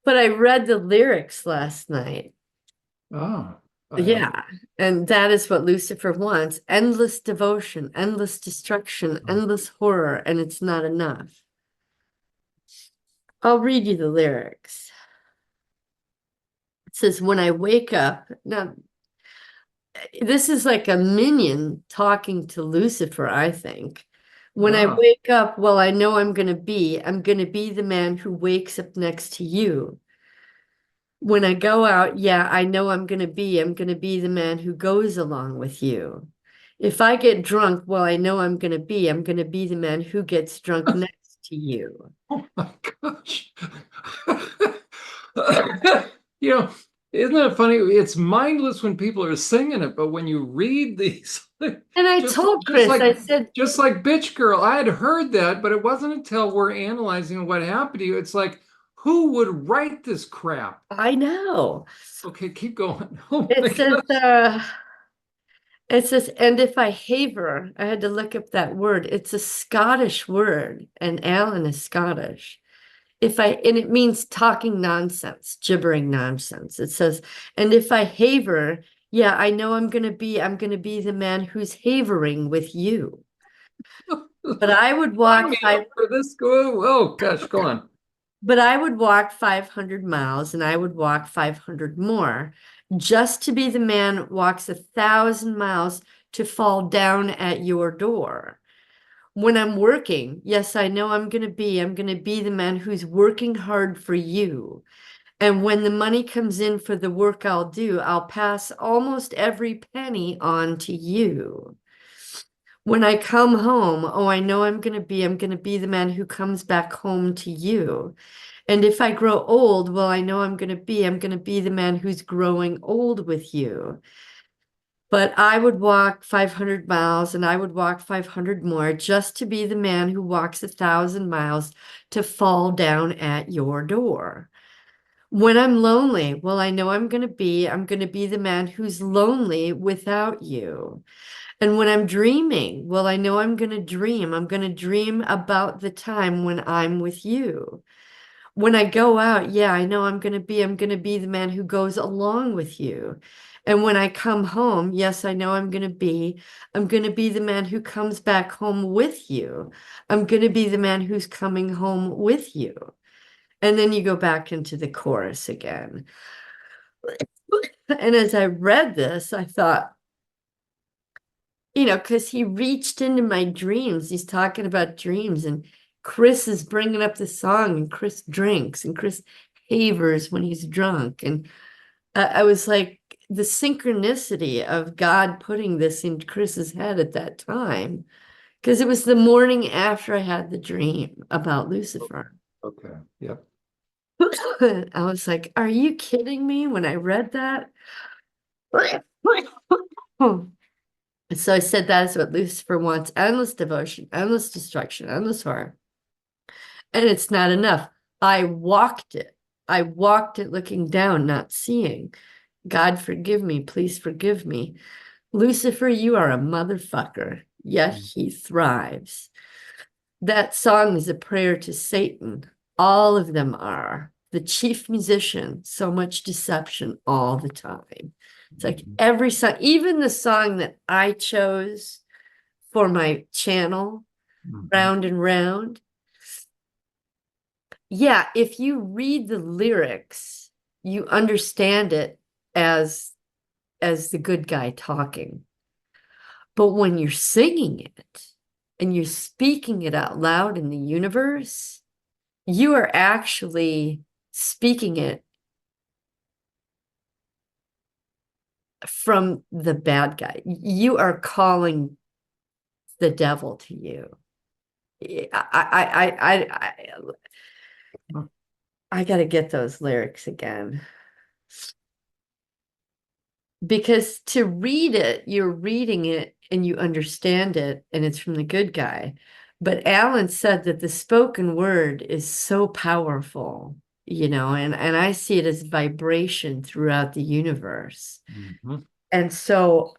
I read the lyrics last night. Oh, Yeah. And that is what Lucifer wants. Endless devotion, endless destruction, endless horror, and it's not enough. I'll read you the lyrics. It says, when I wake up, now this is like a minion talking to Lucifer, I think. When I wake up, well, I know I'm going to be the man who wakes up next to you. When I go out, yeah, I know I'm going to be the man who goes along with you. If I get drunk, well, I know I'm going to be the man who gets drunk next to you. oh my gosh. You know, isn't that funny? It's mindless when people are singing it, but when you read these, And I told Chris, I said, just like Bitch Girl, I had heard that, but it wasn't until we're analyzing what happened to you. It's like, who would write this crap? I know. Okay, keep going. Oh my It says, gosh. and if I haver, I had to look up that word. It's a Scottish word, and Alan is Scottish. And it means talking nonsense, gibbering nonsense. It says, and if I haver, yeah, I know I'm gonna be the man who's havering with you. But I would walk for this go. Oh gosh, go on. But I would walk 500 miles and I would walk 500 more just to be the man who walks 1,000 miles to fall down at your door. When I'm working, yes, I know I'm going to be the man who's working hard for you. And when the money comes in for the work I'll do, I'll pass almost every penny on to you. When I come home, oh, I know I'm going to be the man who comes back home to you. And if I grow old, well, I know I'm going to be the man who's growing old with you. But I would walk 500 miles and I would walk 500 more just to be the man who walks 1,000 miles to fall down at your door. When I'm lonely, well, I know I'm going to be the man who's lonely without you. And when I'm dreaming, well, I know I'm going to dream. I'm going to dream about the time when I'm with you. When I go out, yeah, I know I'm going to be the man who goes along with you. And when I come home, yes, I know I'm going to be the man who comes back home with you. I'm going to be the man who's coming home with you. And then you go back into the chorus again. And as I read this, I thought, because he reached into my dreams. He's talking about dreams, and Chris is bringing up the song, and Chris drinks, and Chris havers when he's drunk. And I was like, the synchronicity of God putting this in Chris's head at that time, because it was the morning after I had the dream about Lucifer. Okay. Yep. I was like, are you kidding me when I read that? So I said that is what Lucifer wants: endless devotion, endless destruction, endless horror. And it's not enough. I walked it. I walked it looking down, not seeing. God forgive me, please forgive me. Lucifer, you are a motherfucker, yet he thrives. That song is a prayer to Satan. All of them are. The chief musician, so much deception all the time. It's like every song, even the song that I chose for my channel, Round and Round. Yeah, if you read the lyrics, you understand it as the good guy talking. But when you're singing it and you're speaking it out loud in the universe, you are actually speaking it from the bad guy. You are calling the devil to you. I got to get those lyrics again. Because to read it, you're reading it and you understand it, and it's from the good guy. But Alan said that the spoken word is so powerful, and I see it as vibration throughout the universe. And so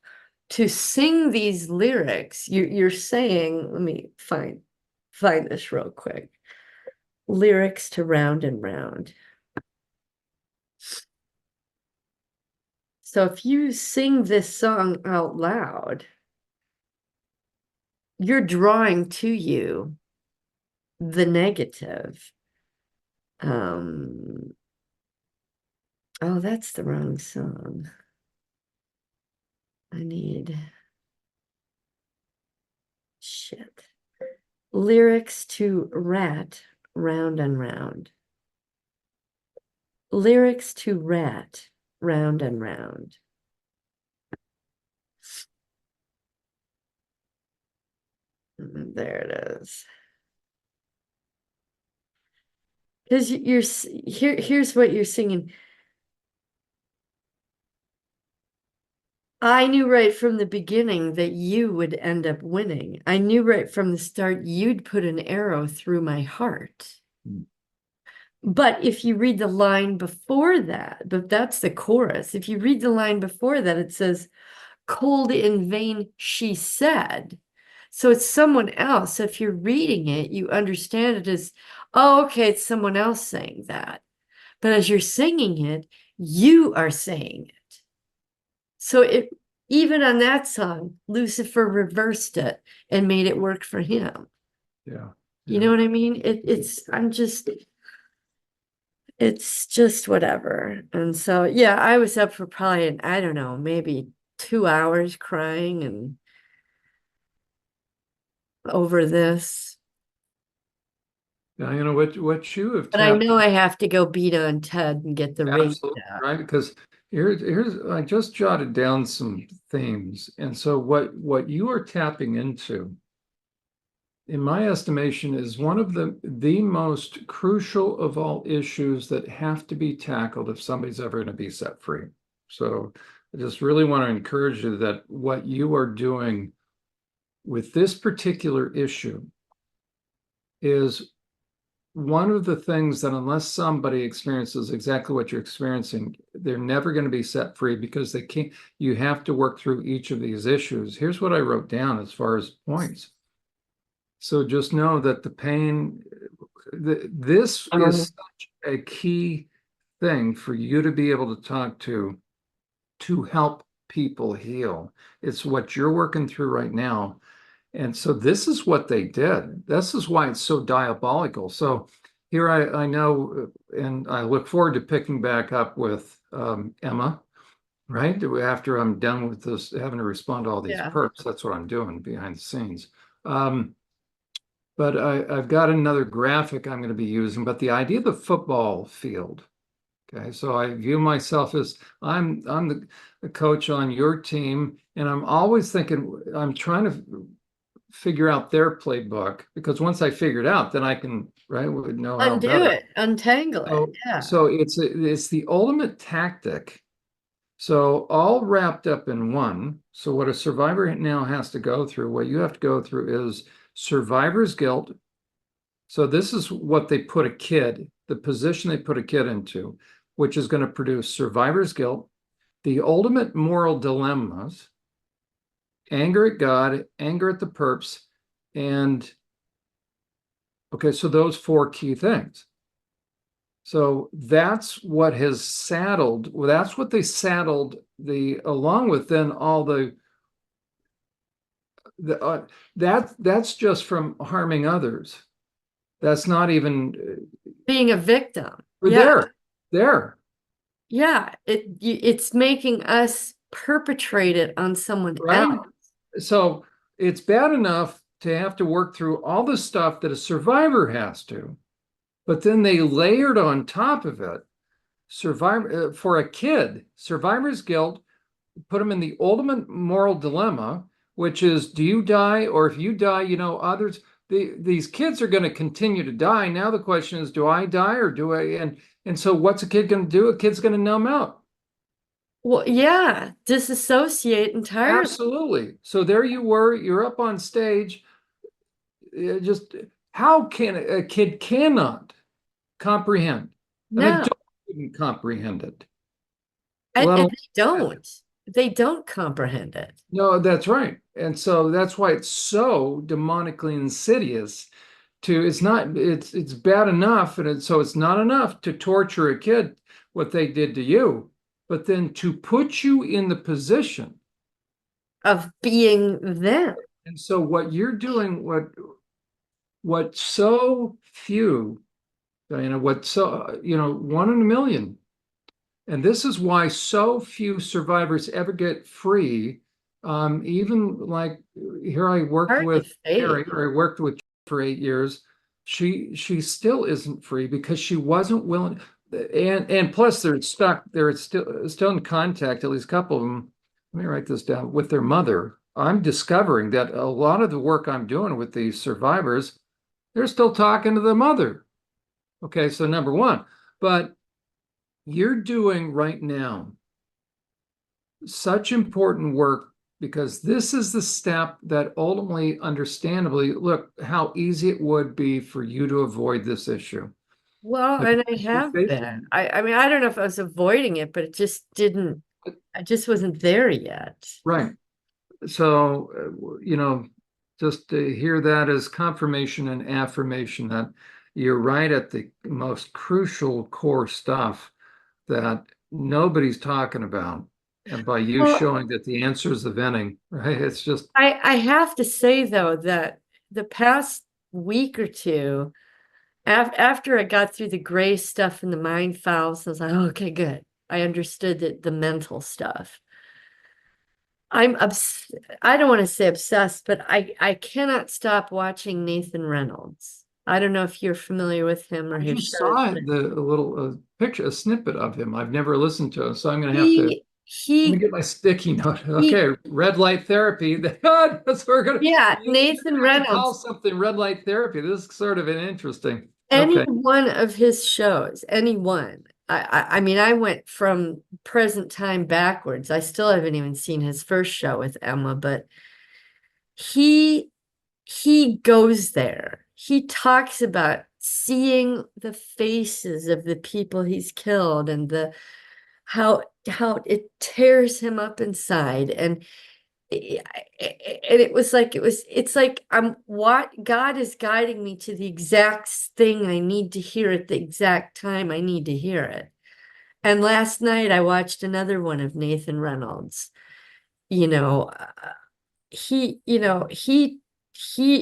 to sing these lyrics, you're saying, let me find this real quick. Lyrics to Round and Round. So if you sing this song out loud, you're drawing to you the negative. Oh, that's the wrong song. I need shit. Lyrics to Rat, Round and Round. Lyrics to Rat, Round and Round. There it is. Because here's what you're singing. I knew right from the beginning that you would end up winning. I knew right from the start you'd put an arrow through my heart. But if you read the line before that, but that's the chorus. If you read the line before that, it says, cold in vain, she said. So it's someone else. So if you're reading it, you understand it as, oh, okay, it's someone else saying that. But as you're singing it, you are saying it. So even on that song, Lucifer reversed it and made it work for him. Yeah. You know what I mean? It's just whatever. And so, yeah, I was up for probably, I don't know, maybe 2 hours crying and over this. Now, what you have But I tapped know I have to go beat on Ted and get the rate absolutely up. right, because here's I just jotted down some themes, and so what you are tapping into, in my estimation, is one of the most crucial of all issues that have to be tackled if somebody's ever going to be set free. So I just really want to encourage you that what you are doing with this particular issue is one of the things that, unless somebody experiences exactly what you're experiencing, they're never going to be set free, because they can't. You have to work through each of these issues. Here's what I wrote down as far as points. So just know that the pain, this is such a key thing for you to be able to talk to help people heal. It's what you're working through right now. And so this is what they did. This is why it's so diabolical. So here I know, and I look forward to picking back up with Emma, right? After I'm done with this, having to respond to all these perps, that's what I'm doing behind the scenes. But I've got another graphic I'm going to be using, but the idea of the football field, Okay, so I view myself as I'm the coach on your team, and I'm always thinking I'm trying to figure out their playbook, because once I figure it out, then I can, right, would know how Undo better. it, untangle it. So Yeah. so it's the ultimate tactic. So all wrapped up in one. So what a survivor now has to go through, what you have to go through is survivor's guilt. So this is what they put a kid, the position they put a kid into, which is going to produce survivor's guilt, the ultimate moral dilemmas, anger at God, anger at the perps, and okay, so those four key things. So that's what has saddled, well, that's what they saddled along with then all that's just from harming others. That's not even, Being a victim. we're Yeah. there. Yeah. It's making us perpetrate it on someone Right. else. So it's bad enough to have to work through all the stuff that a survivor has to, but then they layered on top of it survivor for a kid, survivor's guilt, put them in the ultimate moral dilemma, which is, do you die? Or if you die, others, these kids are going to continue to die. Now the question is, do I die or do I? And so what's a kid going to do? A kid's going to numb out. Well, yeah, disassociate entirely. Absolutely. So there you were, you're up on stage. Just how can a kid cannot comprehend? An No, adult couldn't comprehend it. and Let alone, they don't. They don't comprehend it. no, that's right. And so that's why it's so demonically insidious it's bad enough, and so it's not enough to torture a kid what they did to you, but then to put you in the position Of being them. and so what you're doing, what so few, Diana, what so, one in a million. And this is why so few survivors ever get free. Even like here, I worked Hard to with fake. Mary, or I worked with for 8 years. She still isn't free because she wasn't willing. And plus, they're stuck. They're still in contact. At least a couple of them. Let me write this down with their mother. I'm discovering that a lot of the work I'm doing with these survivors, they're still talking to the mother. Okay, so number one, but you're doing right now such important work because this is the step that ultimately, understandably, look how easy it would be for you to avoid this issue. Well, and I have been. I mean, I don't know if I was avoiding it, but it just didn't, I just wasn't there yet. Right. So, just to hear that as confirmation and affirmation that you're right at the most crucial core stuff that nobody's talking about. And by you Well, showing that the answer is the venting, right? It's just I have to say though that the past week or two, after I got through the gray stuff and the mind files, I was like, oh, okay, good. I understood the mental stuff. I don't want to say obsessed, but I cannot stop watching Nathan Reynolds. I don't know if you're familiar with him or I his just shows, saw but the a little picture, a snippet of him. I've never listened to him, so I'm going to have to. he Let me he get my sticky note. he Okay, red light therapy. God, that's what we're gonna. yeah, You're Nathan gonna have to call Reynolds. something red light therapy. This is sort of an interesting. Any Okay, one of his shows, any one. I mean, I went from present time backwards. I still haven't even seen his first show with Emma, but he he goes there. He talks about seeing the faces of the people he's killed and the how it tears him up inside. And it was like it's like I'm what God is guiding me to the exact thing I need to hear at the exact time I need to hear it. And last night I watched another one of Nathan Reynolds. You know, he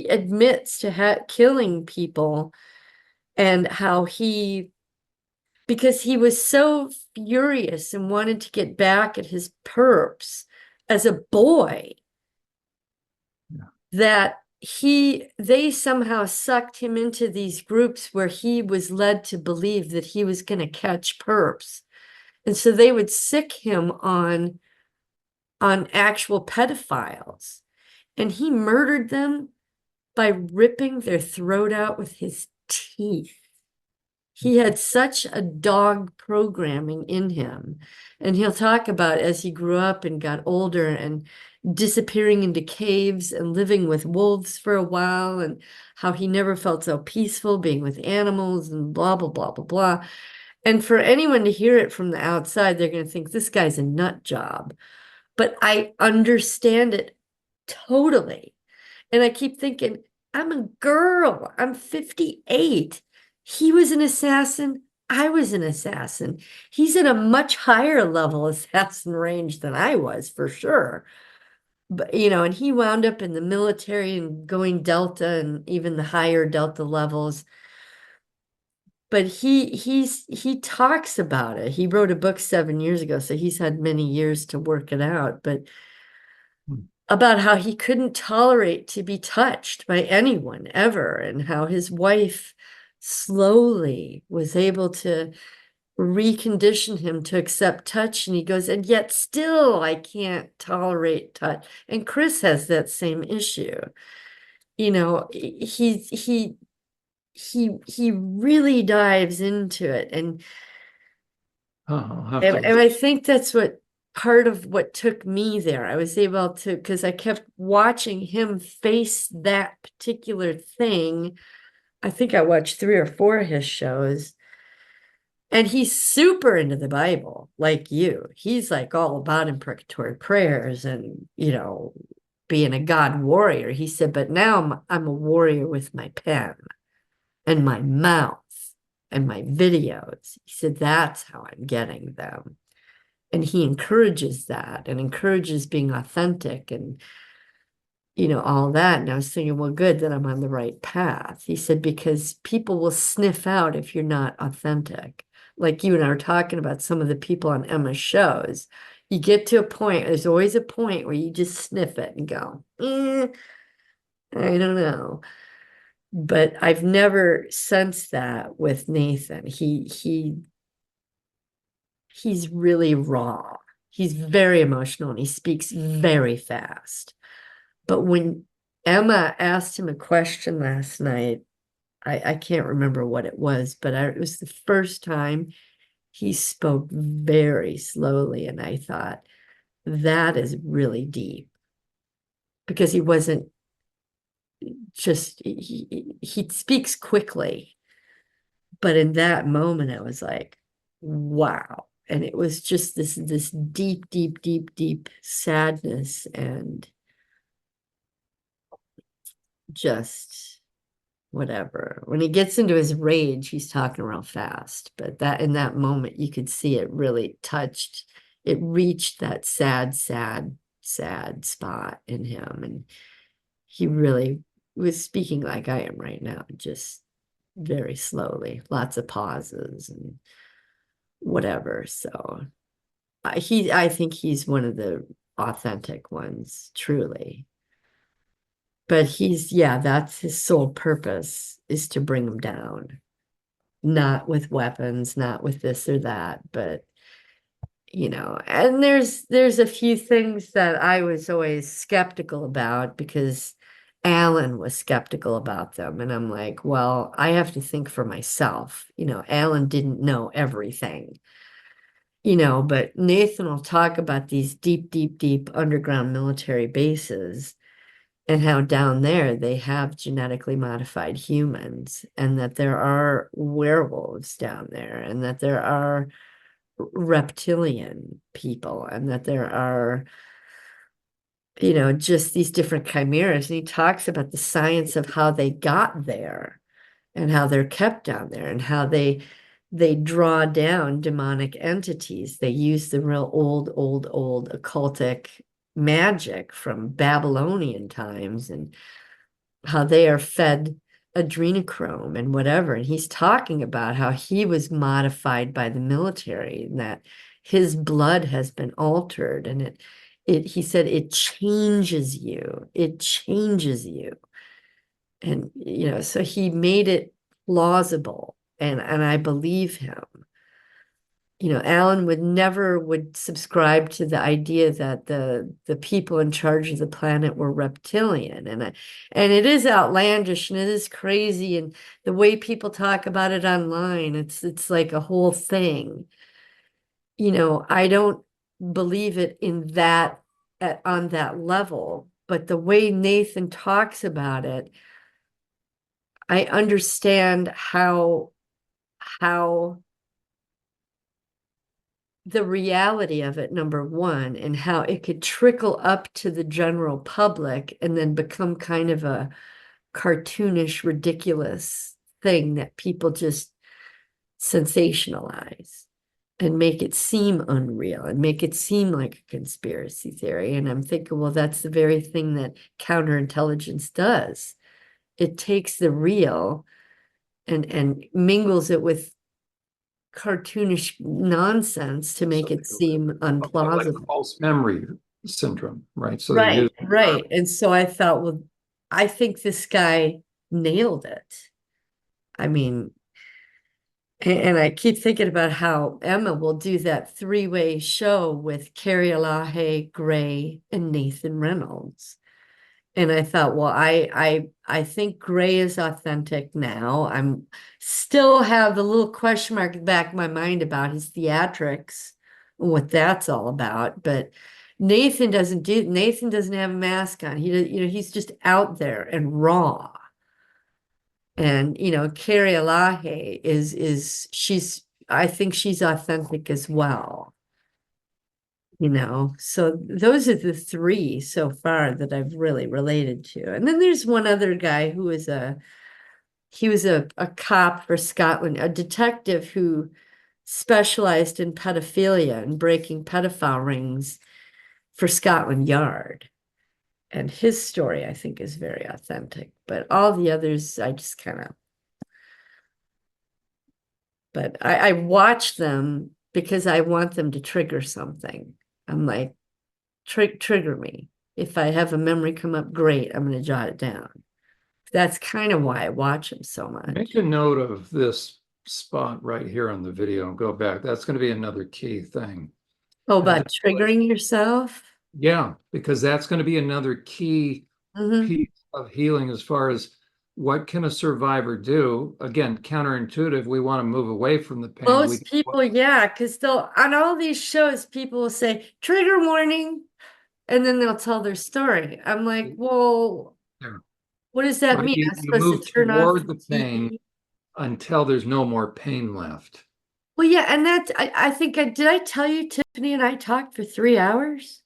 admits to killing people, and how because he was so furious and wanted to get back at his perps as a boy yeah. that they somehow sucked him into these groups where he was led to believe that he was going to catch perps. And so they would sick him on actual pedophiles. And he murdered them by ripping their throat out with his teeth. He had such a dog programming in him. And he'll talk about as he grew up and got older and disappearing into caves and living with wolves for a while, and how he never felt so peaceful being with animals and blah, blah, blah, blah, blah. And for anyone to hear it from the outside, they're going to think this guy's a nut job. But I understand it totally. And I keep thinking, I'm a girl. I'm 58. He was an assassin. I was an assassin. He's in a much higher level assassin range than I was, for sure. But, and he wound up in the military and going Delta and even the higher Delta levels. But he talks about it. He wrote a book 7 years ago, so he's had many years to work it out. But about how he couldn't tolerate to be touched by anyone ever, and how his wife slowly was able to recondition him to accept touch. And he goes, and yet still I can't tolerate touch. And Chris has that same issue. He really dives into it. And I think that's what part of what took me there. I was able to, because I kept watching him face that particular thing. I think I watched 3 or 4 of his shows. And he's super into the Bible, like you. He's like all about imprecatory prayers and, being a God warrior. He said, but now I'm a warrior with my pen and my mouth and my videos. He said, that's how I'm getting them. And he encourages that and encourages being authentic and, all that. And I was thinking, well, good that I'm on the right path. He said, because people will sniff out if you're not authentic. Like you and I were talking about some of the people on Emma's shows. You get to a point, there's always a point where you just sniff it and go, I don't know. But I've never sensed that with Nathan. He's really raw. He's very emotional and he speaks very fast. But when Emma asked him a question last night, I can't remember what it was, but it was the first time he spoke very slowly. And I thought, that is really deep. Because he wasn't just, he speaks quickly. But in that moment, I was like, wow. And it was just this deep, deep, deep, deep sadness and just whatever. When he gets into his rage, he's talking real fast. But that in that moment, you could see it really touched, it reached that sad, sad, sad spot in him. And he really was speaking like I am right now, just very slowly, lots of pauses and whatever. So I think he's one of the authentic ones, truly. But that's his sole purpose, is to bring him down, not with weapons, not with this or that, but and there's a few things that I was always skeptical about because Alan was skeptical about them. And I'm like, well, I have to think for myself. Alan didn't know everything. But Nathan will talk about these deep, deep, deep underground military bases and how down there they have genetically modified humans, and that there are werewolves down there, and that there are reptilian people, and that there are, just these different chimeras. And he talks about the science of how they got there and how they're kept down there and how they draw down demonic entities. They use the real old occultic magic from Babylonian times, and how they are fed adrenochrome and whatever. And he's talking about how he was modified by the military and that his blood has been altered. And he said, it changes you. It changes you. And, so he made it plausible, and I believe him. Alan would subscribe to the idea that the people in charge of the planet were reptilian. And it is outlandish and it is crazy. And the way people talk about it online, it's like a whole thing. I don't believe it in that on that level, but the way Nathan talks about it, I understand how the reality of it, number one, and how it could trickle up to the general public and then become kind of a cartoonish, ridiculous thing that people just sensationalize and make it seem unreal and make it seem like a conspiracy theory. And I'm thinking, well, that's the very thing that counterintelligence does. It takes the real and mingles it with cartoonish nonsense to make it seem Like unplausible. false memory syndrome, right? So they Right, use right. And so I thought, well, I think this guy nailed it. I mean, and I keep thinking about how Emma will do that three-way show with Carrie Elahe, Gray, and Nathan Reynolds. And I thought, well, I think Gray is authentic now. I'm still have the little question mark in the back of my mind about his theatrics and what that's all about. But Nathan doesn't have a mask on. He does, he's just out there and raw. And Carrie Elahe I think she's authentic as well. So those are the three so far that I've really related to. And then there's one other guy who was he was a cop for Scotland, a detective who specialized in pedophilia and breaking pedophile rings for Scotland Yard. And his story, I think, is very authentic. But all the others, I just kind of, but I watch them because I want them to trigger something. I'm like, trigger me. If I have a memory come up, great, I'm going to jot it down. That's kind of why I watch them so much. Make a note of this spot right here on the video and go back. That's going to be another key thing. Oh, about triggering yourself? Yeah, because that's going to be another key piece of healing as far as what can a survivor do? Again, counterintuitive. We want to move away from the pain. Most people, yeah, because they'll on all these shows, people will say trigger warning, and then they'll tell their story. I'm like, well, what does that mean? You I'm supposed move to turn off toward the pain TV? until there's no more pain left. Well, yeah, and that I think did I tell you Tiffany and I talked for 3 hours?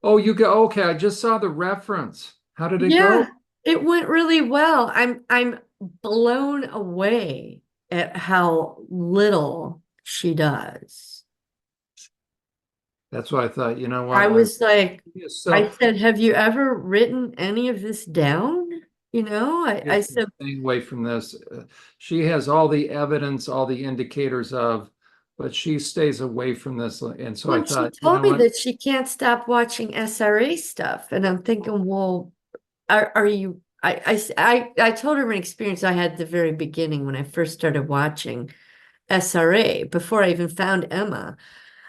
Oh, you go, okay, I just saw the reference. How did it go? Yeah, it went really well. I'm blown away at how little she does. That's why I thought, you know what? I was like, I So said, have you ever written any of this down? I said, staying away from this. She has all the evidence, all the indicators of, but she stays away from this. And so I well, she thought, you told know me what? that she can't stop watching SRA stuff. And I'm thinking, well, are you, I told her an experience I had at the very beginning when I first started watching SRA before I even found Emma.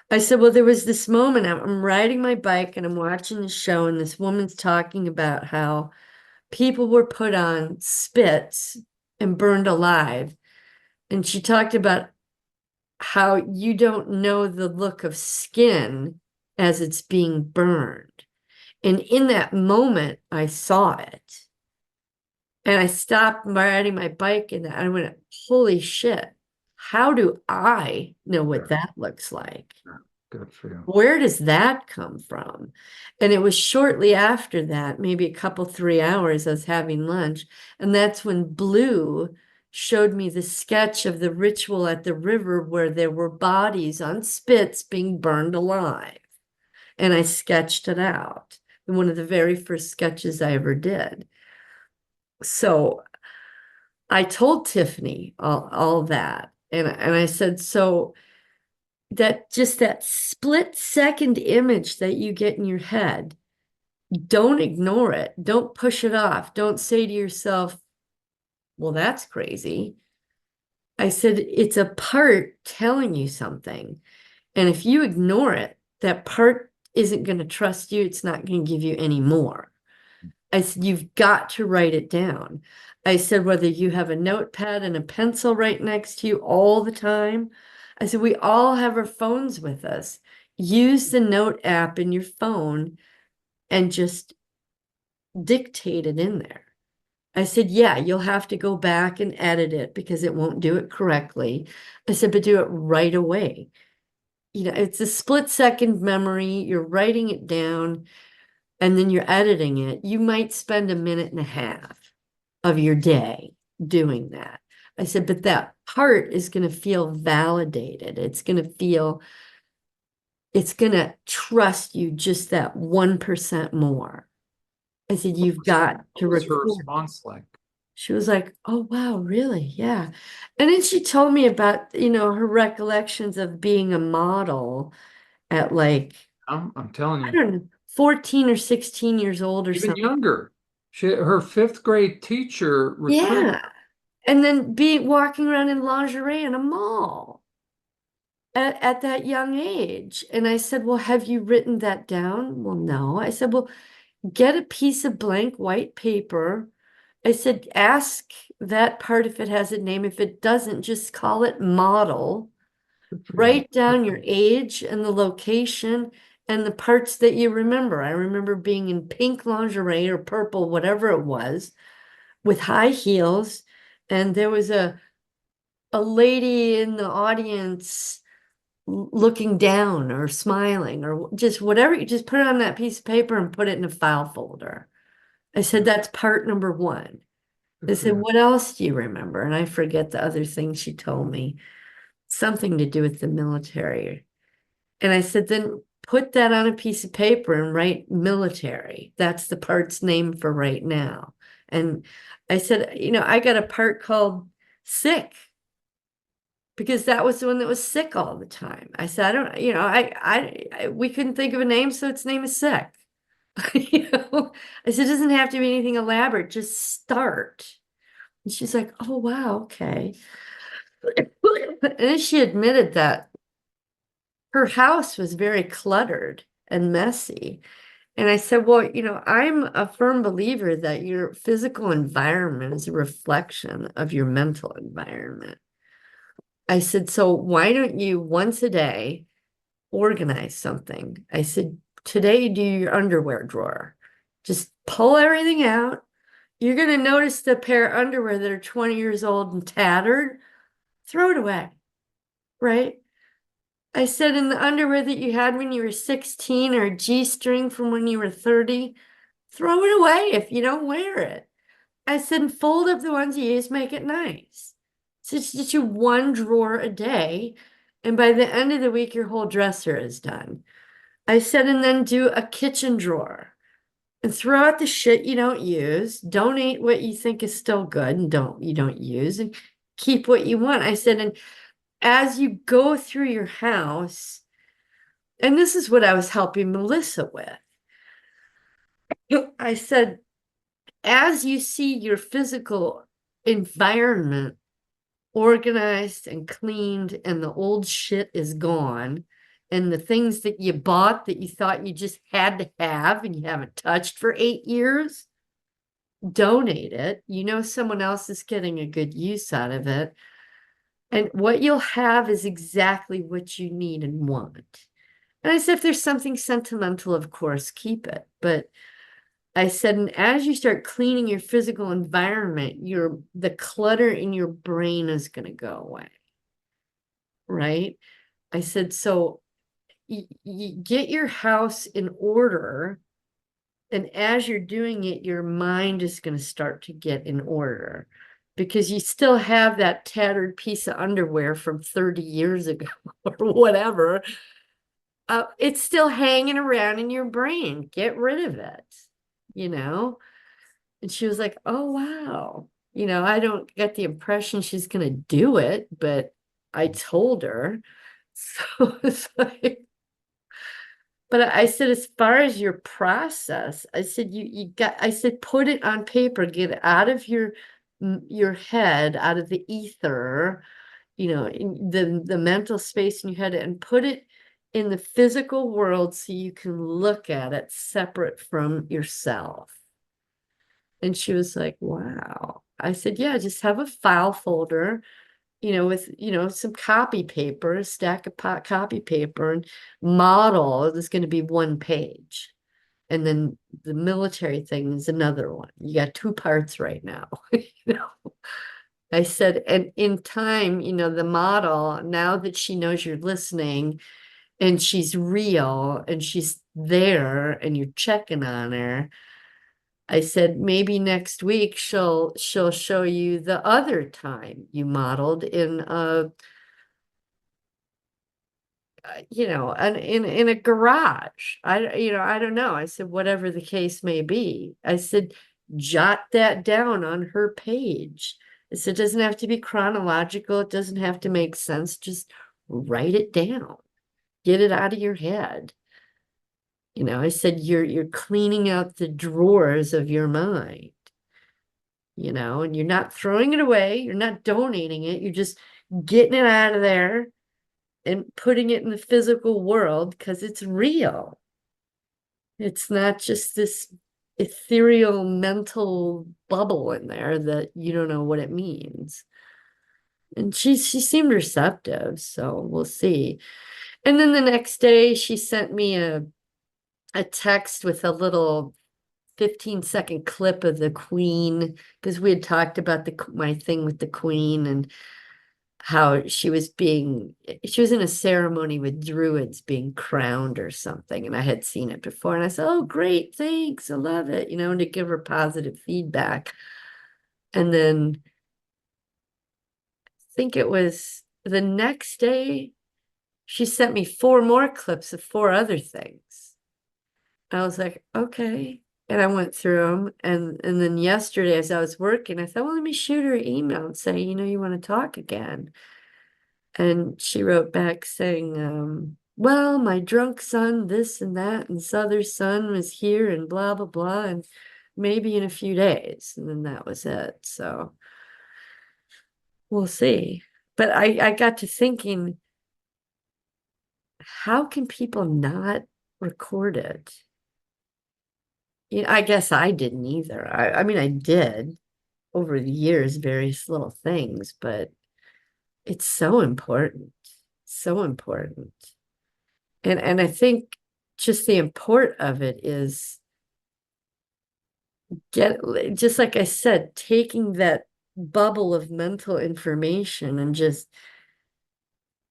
I said, well, there was this moment I'm riding my bike and I'm watching the show, and this woman's talking about how people were put on spits and burned alive. And she talked about how you don't know the look of skin as it's being burned. And in that moment, I saw it. And I stopped riding my bike and I went, holy shit, how do I know what that looks like? Good for you. Where does that come from? And it was shortly after that, maybe a couple, 3 hours, I was having lunch. And that's when Blue showed me the sketch of the ritual at the river where there were bodies on spits being burned alive. And I sketched it out. One of the very first sketches I ever did. So I told Tiffany all that. And I said, so that just that split second image that you get in your head, don't ignore it. Don't push it off. Don't say to yourself, well, that's crazy. I said, it's a part telling you something. And if you ignore it, that part isn't going to trust you. It's not going to give you any more. I said, you've got to write it down. I said, whether you have a notepad and a pencil right next to you all the time. I said, we all have our phones with us. Use the note app in your phone and just dictate it in there. I said, yeah, you'll have to go back and edit it because it won't do it correctly. I said, but do it right away. You know, it's a split-second memory. You're writing it down and then you're editing it. You might spend a minute and a half of your day doing that. I said, but that part is going to feel validated. It's going to trust you just that 1% more. I said, you've got to What was her record. response like? She was like, oh, wow, really? Yeah. And then she told me about, her recollections of being a model at like, I'm telling I you, don't know, 14 or 16 years old or even something. younger. Her fifth grade teacher recruited. Yeah. And then walking around in lingerie in a mall at that young age. And I said, well, have you written that down? Well, no. I said, well, get a piece of blank white paper. I said, ask that part if it has a name. If it doesn't, just call it model. Write down your age and the location and the parts that you remember. I remember being in pink lingerie or purple, whatever it was, with high heels. And there was a lady in the audience looking down or smiling or just whatever. You just put it on that piece of paper and put it in a file folder. I said, that's part number one. I said, what else do you remember? And I forget the other thing she told me, something to do with the military. And I said, then put that on a piece of paper and write military. That's the part's name for right now. And I said, I got a part called sick because that was the one that was sick all the time. I said, I don't, we couldn't think of a name, so its name is sick. I said, it doesn't have to be anything elaborate, just start. And she's like, oh, wow, okay. And then she admitted that her house was very cluttered and messy. And I said, well, I'm a firm believer that your physical environment is a reflection of your mental environment. I said, so why don't you once a day organize something? I said, today do your underwear drawer. Just pull everything out. You're going to notice the pair of underwear that are 20 years old and tattered. Throw it away, right? I said, in the underwear that you had when you were 16 or a G-string from when you were 30, throw it away if you don't wear it. I said, and fold up the ones you use, make it nice. So it's just you one drawer a day. And by the end of the week, your whole dresser is done. I said, and then do a kitchen drawer and throw out the shit you don't use. Donate what you think is still good and you don't use, and keep what you want. I said, and as you go through your house, and this is what I was helping Melissa with. I said, as you see your physical environment organized and cleaned and the old shit is gone and the things that you bought that you thought you just had to have and you haven't touched for 8 years, donate it. Someone else is getting a good use out of it. And what you'll have is exactly what you need and want. And I said, if there's something sentimental, of course, keep it. But I said, and as you start cleaning your physical environment, the clutter in your brain is going to go away. Right? I said, so you get your house in order. And as you're doing it, your mind is going to start to get in order because you still have that tattered piece of underwear from 30 years ago or whatever. It's still hanging around in your brain. Get rid of it. And she was like, oh, wow. I don't get the impression she's going to do it, but I told her. So it's like, but I said, as far as your process, I said, I said, put it on paper, get it out of your your head out of the ether, you know, in the mental space in your head, and put it in the physical world so you can look at it separate from yourself. And she was like, wow. I said, yeah, just have a file folder, you know, with, you know, some copy paper, a stack of copy paper, and model. There's going to be one page. And then the military thing is another one. You got two parts right now. You know, I said, and in time, you know, the model, now that she knows you're listening and she's real and she's there and you're checking on her, I said, maybe next week she'll show you the other time you modeled in a, you know, in a garage. You know, I don't know. I said, whatever the case may be. I said, jot that down on her page. I said, it doesn't have to be chronological. It doesn't have to make sense. Just write it down. Get it out of your head. You know, I said, you're cleaning out the drawers of your mind, you know, and you're not throwing it away. You're not donating it. You're just getting it out of there and putting it in the physical world because it's real. It's not just this ethereal mental bubble in there that you don't know what it means. And she seemed receptive, so we'll see. And then the next day she sent me a text with a little 15-second clip of the Queen, because we had talked about my thing with the Queen and how she was in a ceremony with druids being crowned or something, and I had seen it before, and I said, oh great, thanks, I love it, you know, and to give her positive feedback. And then I think it was the next day she sent me 4 more clips of 4 other things. I was like, okay. And I went through them, and then yesterday as I was working, I thought, well, let me shoot her an email and say, you know, you want to talk again. And she wrote back saying, well, my drunk son, this and that, and this other son was here and blah, blah, blah, and maybe in a few days. And then that was it. So we'll see. But I got to thinking, how can people not record it? You know, I guess I didn't either. I mean, I did over the years, various little things, but it's so important. So important. And I think just the import of it is just like I said, taking that bubble of mental information and just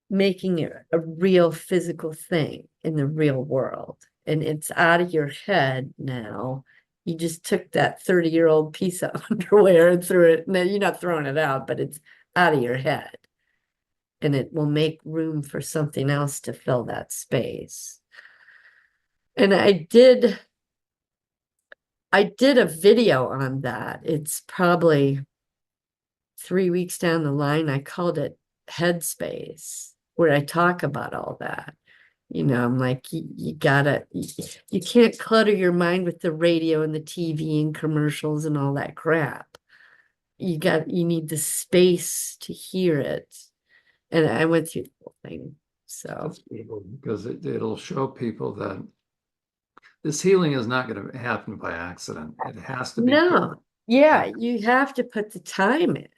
making it a real physical thing in the real world. And it's out of your head now. You just took that 30-year-old piece of underwear and threw it. No, you're not throwing it out, but it's out of your head. And it will make room for something else to fill that space. And I did a video on that. It's probably 3 weeks down the line. I called it Headspace, where I talk about all that. You know, I'm like, you can't clutter your mind with the radio and the TV and commercials and all that crap. You need the space to hear it. And I went through the whole thing. So because it'll show people that this healing is not going to happen by accident. It has to be. no, yeah, you have to put the time in.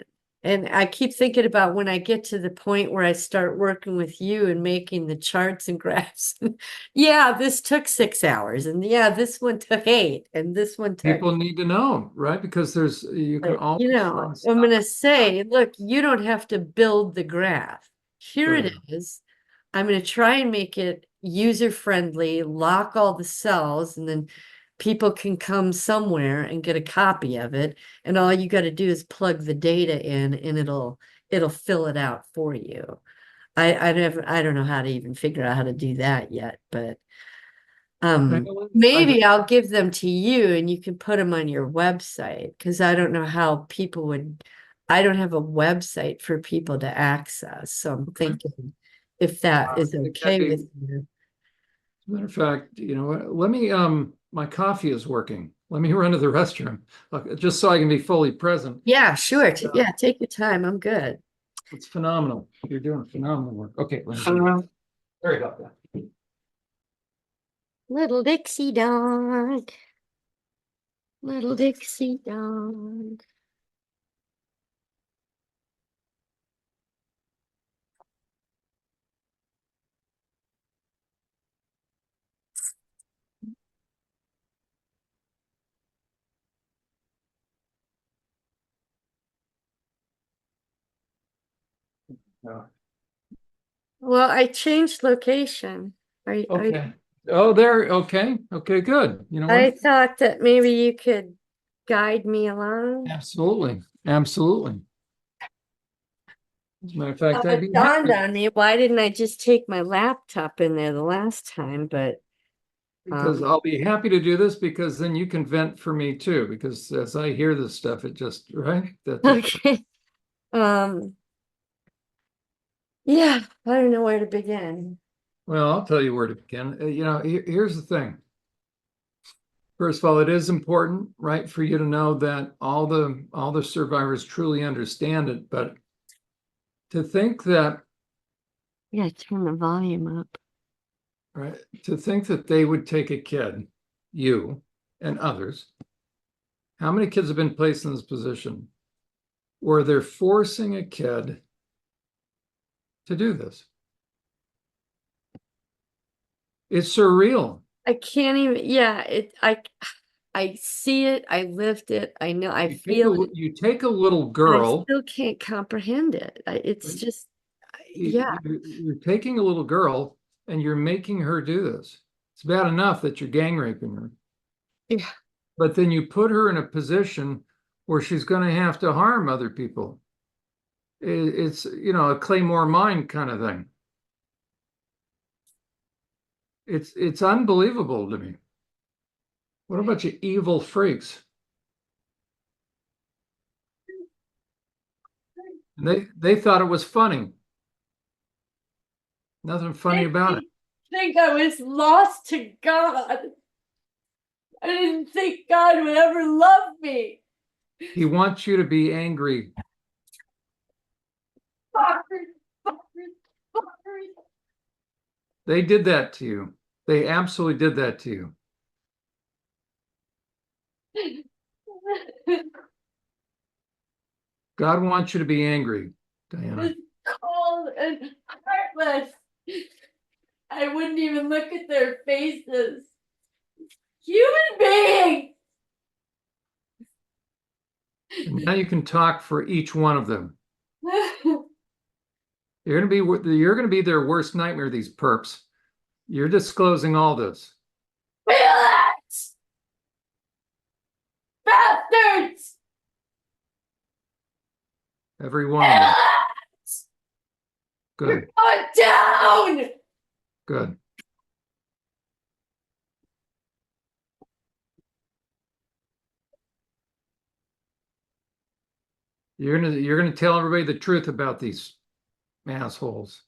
And I keep thinking about when I get to the point where I start working with you and making the charts and graphs. Yeah, this took 6 hours, and yeah, this one took 8, and this one took. People need to know, right? Because you can always You know, I'm going to say, look, you don't have to build the graph. Here it is. I'm going to try and make it user-friendly, lock all the cells, and then people can come somewhere and get a copy of it. And all you got to do is plug the data in, and it'll fill it out for you. I don't know how to even figure out how to do that yet, but maybe I'll give them to you and you can put them on your website, because I don't know how people would. I don't have a website for people to access, so I'm thinking if that is okay with you. As a matter of fact, you know what? Let me, my coffee is working. let me run to the restroom, just so I can be fully present. Yeah, sure. Yeah, take your time. I'm good. It's phenomenal. You're doing phenomenal work. Okay, sorry about that. Little Dixie dog. Little Dixie dog. Well, I changed location. Okay. Oh, there. Okay. Okay, good. You know I what? thought that maybe you could guide me along. Absolutely. Absolutely. As a matter of fact, I'd be It dawned happy on me, why didn't I just take my laptop in there the last time? But because I'll be happy to do this because then you can vent for me too. Because as I hear this stuff, it just, right? okay. Um, yeah, I don't know where to begin. Well, I'll tell you where to begin. Here's the thing. First of all, it is important, right, for you to know that all the survivors truly understand it. But to think that, Yeah, turn the volume up. right, to think that they would take a kid, you and others, how many kids have been placed in this position where they're forcing a kid to do this? It's surreal. I can't even, yeah, I see it, I lived it, I know, I feel it. You take a little I girl, still can't comprehend it. It's just, yeah. you're taking a little girl and you're making her do this. It's bad enough that you're gang raping her, Yeah. but then you put her in a position where she's going to have to harm other people. It's, a Claymore mine kind of thing. It's unbelievable to me. What about you evil freaks? And they thought it was funny. Nothing funny about it. Think I was lost to God. I didn't think God would ever love me. He wants you to be angry. Fuckers, fuckers, fuckers. They did that to you. They absolutely did that to you. God wants you to be angry, Diana. It's cold and heartless. I wouldn't even look at their faces. Human beings. And now you can talk for each one of them. You're gonna be their worst nightmare, these perps. You're disclosing all this. Relax, bastards. Every one of them. Relax. Good, You're going down. good. You're gonna tell everybody the truth about these assholes.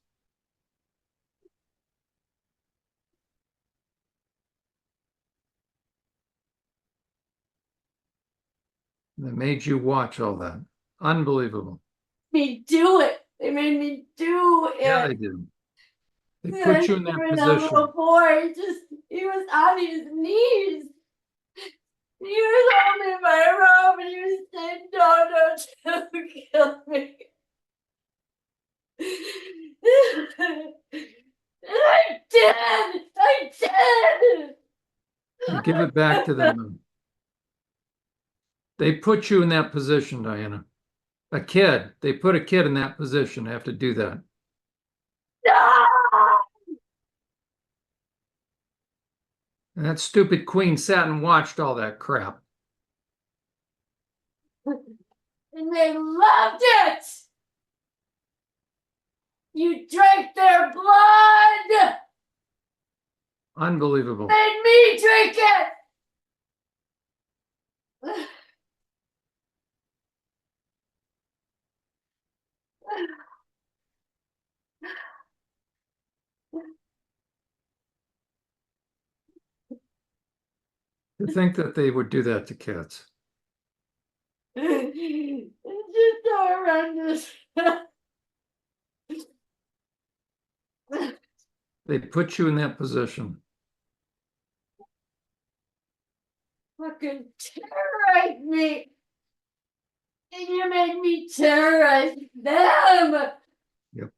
That made you watch all that. Unbelievable. Me do it. They made me do Yeah, it. they did. They And put you in that that position. little boy, he was on his knees. He was holding my robe and he was saying, no, don't kill me. And I did. I did. You give it back to them. They put you in that position, Diana. They put a kid in that position to have to do that. No. And that stupid queen sat and watched all that crap. And they loved it. You drank their blood. Unbelievable. Made me drink it. think that they would do that to kids? It's just so horrendous. They put you in that position. Fucking terrorize me. And you made me terrorize them. Yep.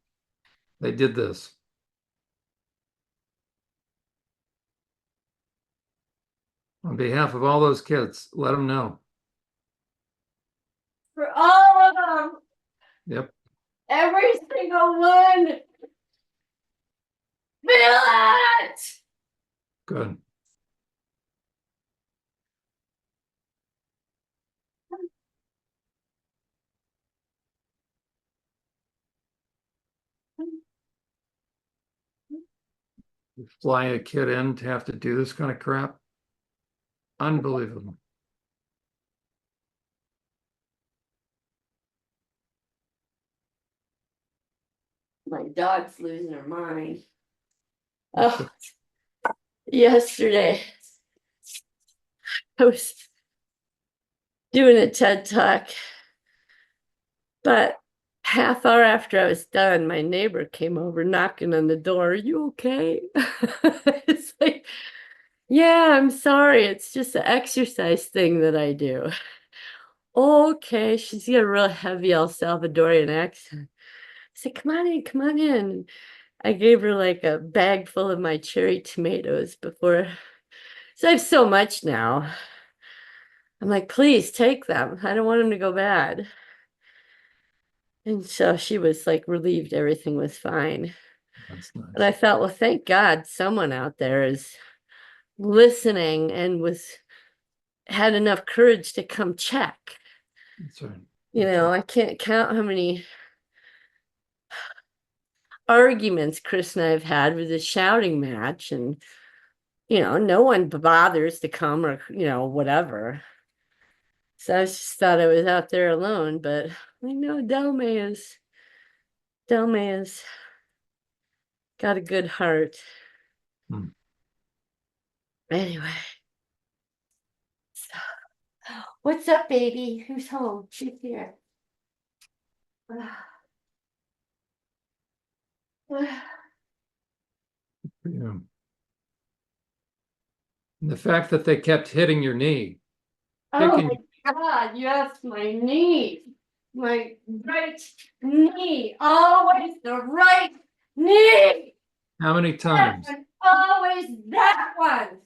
They did this. On behalf of all those kids, let them know. For all of them. Yep. Every single one. Feel it. Good. You fly a kid in to have to do this kind of crap. Unbelievable. My dog's losing her mind. Oh, yesterday I was doing a TED Talk, but half hour after I was done, my neighbor came over knocking on the door. Are you okay? It's like, yeah, I'm sorry. It's just an exercise thing that I do. Okay, she's got a real heavy El Salvadorian accent. I said, come on in, come on in. I gave her like a bag full of my cherry tomatoes before. So I have so much now. I'm like, please take them. I don't want them to go bad. And so she was like relieved everything was fine. That's And I nice. felt, well, thank God someone out there is listening and had enough courage to come check. That's right. You That's know, right. I can't count how many arguments Chris and I have had with this shouting match, and no one bothers to come or whatever. So I just thought I was out there alone, but I know Delmay's got a good heart. Hmm. Anyway, so, what's up, baby? Who's home? She's here. Yeah. And the fact that they kept hitting your knee, Oh kicking. my God, yes, my knee. My right knee. Always the right knee. How many times? And always that one.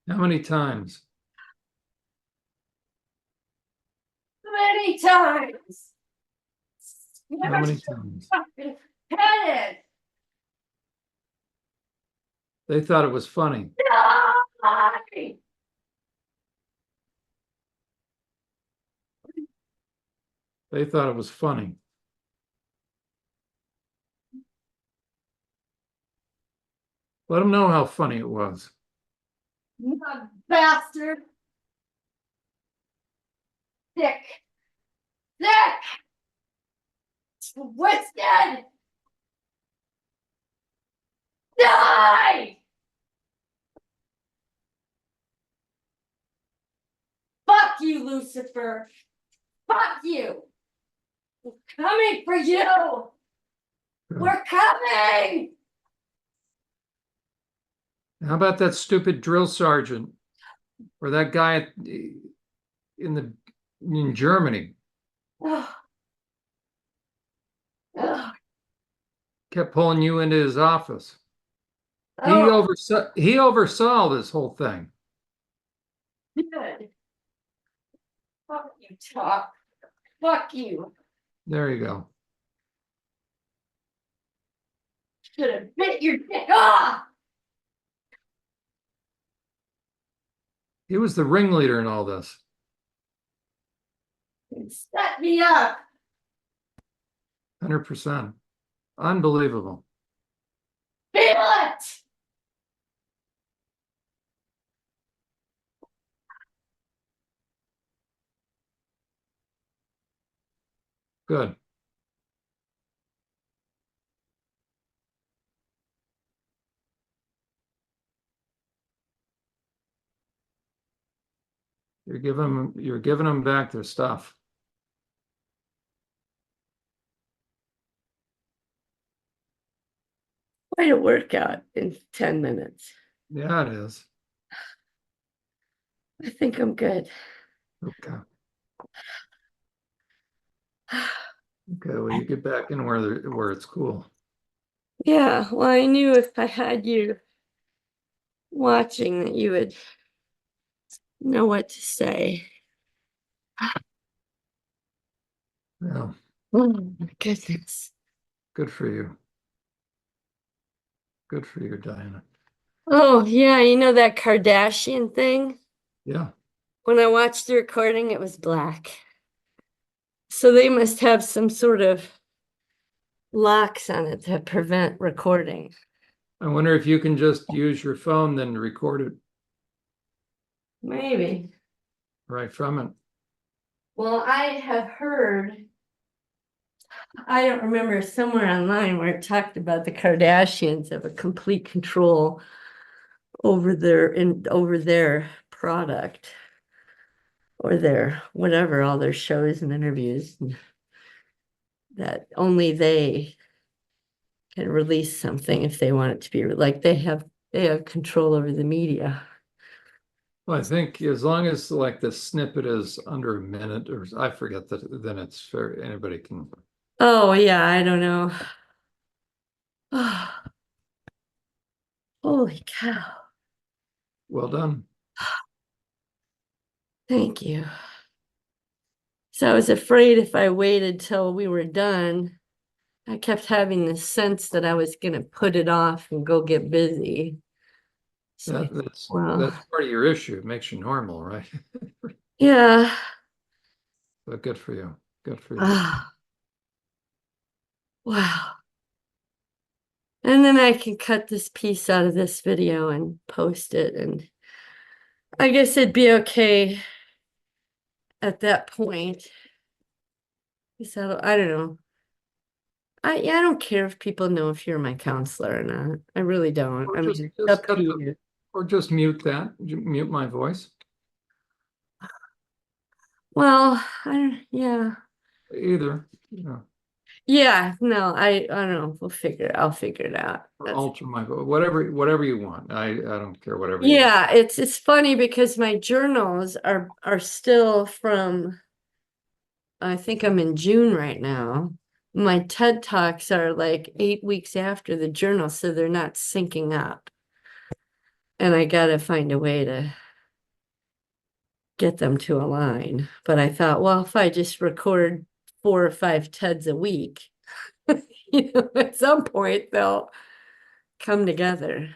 How many times? Many times. How Never many so times? fucking headed. They thought it was funny. Die. They thought it was funny. Let them know how funny it was. You bastard. Sick. Sick. Twisted. Die. Fuck you, Lucifer. Fuck you. We're coming for you. We're coming. How about that stupid drill sergeant or that guy in Germany Oh. Oh. kept pulling you into his office? Oh. He oversaw this whole thing. Good. Fuck you, Top. Fuck you. There you go. Should have bit your dick off. He was the ringleader in all this. And set me up. 100%. Unbelievable. Feel it. Good. You're giving them back their stuff. Quite a workout in 10 minutes. Yeah, it is. I think I'm good. Okay. Okay, well, you get back in where it's cool. Yeah, well, I knew if I had you watching that you would know what to say. Yeah, Oh my goodness. good for you. Good for you, Diana. Oh, yeah, you know that Kardashian thing? Yeah, When I watched the recording, it was black. So they must have some sort of locks on it that prevent recording. I wonder if you can just use your phone then to record it Maybe. right from it. Well, I have heard, I don't remember somewhere online where it talked about the Kardashians have a complete control over their product or their whatever, all their shows and interviews, and that only they can release something if they want it to be like they have control over the media. Well, I think as long as like the snippet is under a minute, or I forget that, then it's fair. Anybody can. Oh yeah, I don't know. Holy cow. Well done. Thank you. So I was afraid if I waited till we were done, I kept having this sense that I was gonna put it off and go get busy. So That, that's well, that's part of your issue. It makes you normal, right? yeah. But good for you. Good for you. Ah, wow. And then I can cut this piece out of this video and post it, and I guess it'd be okay at that point. So I don't know. I don't care if people know if you're my counselor or not. I really don't. Or I just mean, it's just up to cut the, you. or just mute that. Mute my voice. Well, I don't, yeah. Either, you know, Yeah, no, I don't know. I'll figure it out. or That's alter my voice. Whatever you want. I don't care. Whatever you want. yeah, it's funny because my journals are still from I think I'm in June right now. My TED Talks are like 8 weeks after the journal, so they're not syncing up. And I gotta find a way to get them to align. But I thought, well, if I just record 4 or 5 TEDs a week, at some point they'll come together.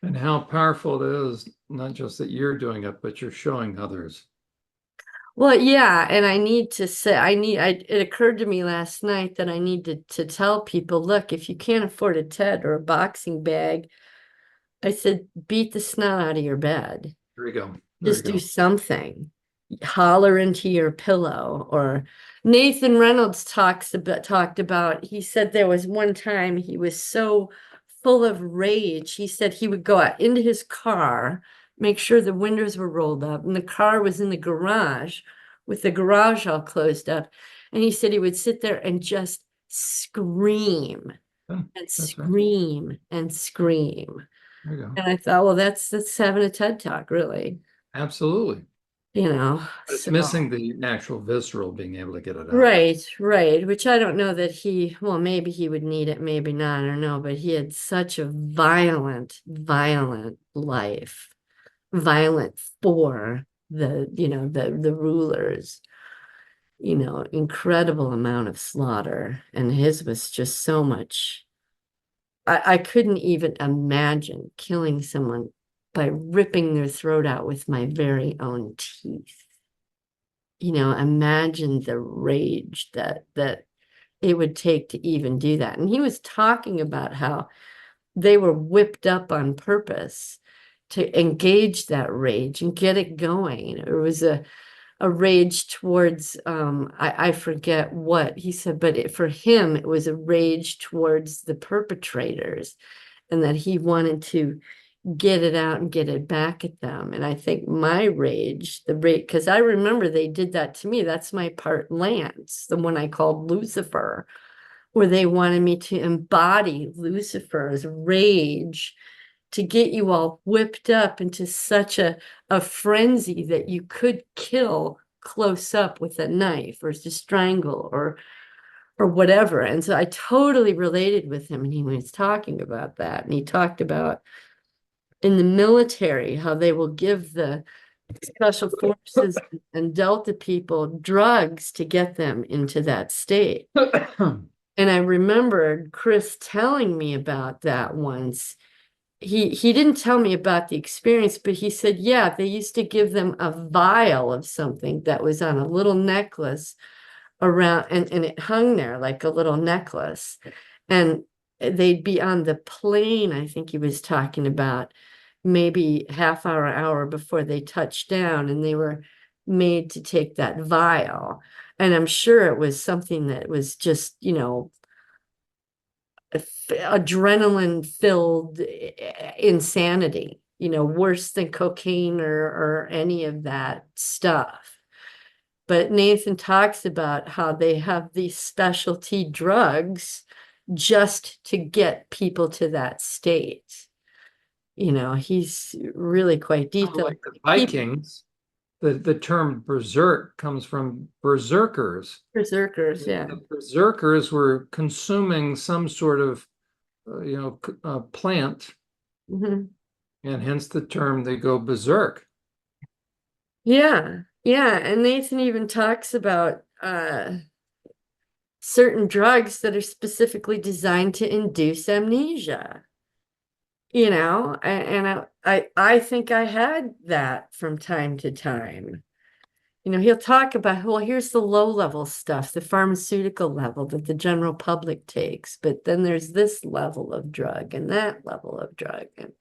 And how powerful it is, not just that you're doing it, but you're showing others. Well, yeah, and I need to say, it occurred to me last night that I need to tell people, look, if you can't afford a TED or a boxing bag, I said, beat the snot out of your bed. There you go. There you Just do go. something. Holler into your pillow. Or Nathan Reynolds talked about, he said there was one time he was so full of rage. He said he would go out into his car, make sure the windows were rolled up, and the car was in the garage with the garage all closed up. And he said he would sit there and just scream Yeah, and that's right. scream and scream. There you go. And I thought, well, that's having a TED Talk, really, Absolutely. But it's So missing the actual visceral being able to get it out. right, right. Which I don't know that well, maybe he would need it, maybe not, I don't know, but he had such a violent life, violent for the rulers, incredible amount of slaughter. And his was just so much. I couldn't even imagine killing someone by ripping their throat out with my very own teeth. Imagine the rage that it would take to even do that. And he was talking about how they were whipped up on purpose to engage that rage and get it going. It was a rage towards I forget what he said, but for him it was a rage towards the perpetrators, and that he wanted to get it out and get it back at them. And I think my rage, because I remember they did that to me. That's my part Lance, the one I called Lucifer, where they wanted me to embody Lucifer's rage to get you all whipped up into such a frenzy that you could kill close up with a knife or to strangle or whatever. And so I totally related with him, and he was talking about that. And he talked about in the military how they will give the special forces and Delta people drugs to get them into that state. And I remembered Chris telling me about that once. He didn't tell me about the experience, but he said, yeah, they used to give them a vial of something that was on a little necklace around, and it hung there like a little necklace. And they'd be on the plane, I think he was talking about, maybe hour before they touched down, and they were made to take that vial. And I'm sure it was something that was just, adrenaline filled insanity, worse than cocaine or any of that stuff. But Nathan talks about how they have these specialty drugs just to get people to that state. He's really quite detailed. Like the Vikings, the term berserk comes from berserkers. Berserkers, yeah. The berserkers were consuming some sort of, plant, Mhm. and hence the term they go berserk. Yeah, yeah. And Nathan even talks about certain drugs that are specifically designed to induce amnesia. And I think I had that from time to time. He'll talk about, well, here's the low level stuff, the pharmaceutical level that the general public takes, but then there's this level of drug and that level of drug. And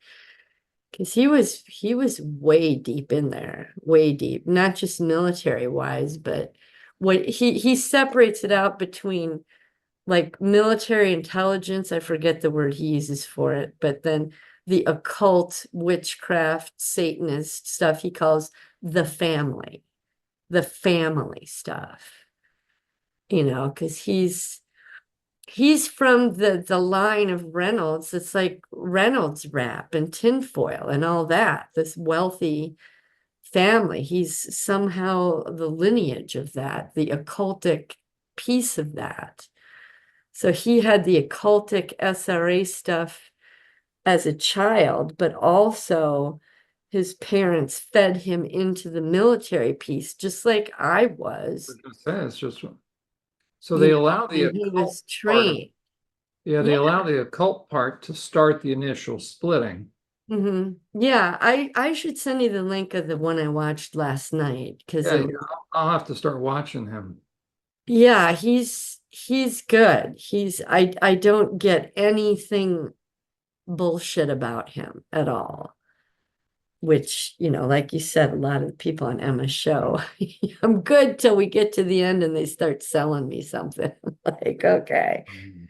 because he was way deep in there, way deep, not just military wise, but what he separates it out between like military intelligence. I forget the word he uses for it, but then the occult, witchcraft, Satanist stuff he calls the family stuff, because he's from the line of Reynolds. It's like Reynolds wrap and tinfoil and all that, this wealthy family. He's somehow the lineage of that, the occultic piece of that. So he had the occultic SRA stuff as a child, but also his parents fed him into the military piece, just like I was. It's just so they allow the And he was occult part of, trained. yeah, they Yeah. allow the occult part to start the initial splitting. Yeah, I should send you the link of the one I watched last night because Yeah, I'll have to start watching him. yeah, he's good. I don't get anything bullshit about him at all. Which, like you said, a lot of the people on Emma's show, I'm good till we get to the end and they start selling me something. Like, okay.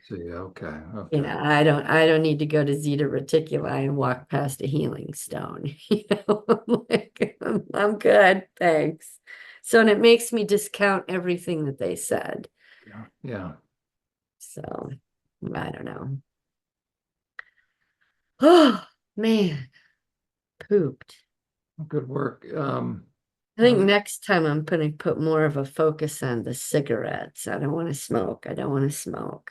See, okay. I don't need to go to Zeta Reticuli and walk past a healing stone. I'm like, I'm good, thanks. So, and it makes me discount everything that they said. Yeah. So, I don't know. Oh, man, pooped. Good work. I think next time I'm going to put more of a focus on the cigarettes. I don't want to smoke. I don't want to smoke.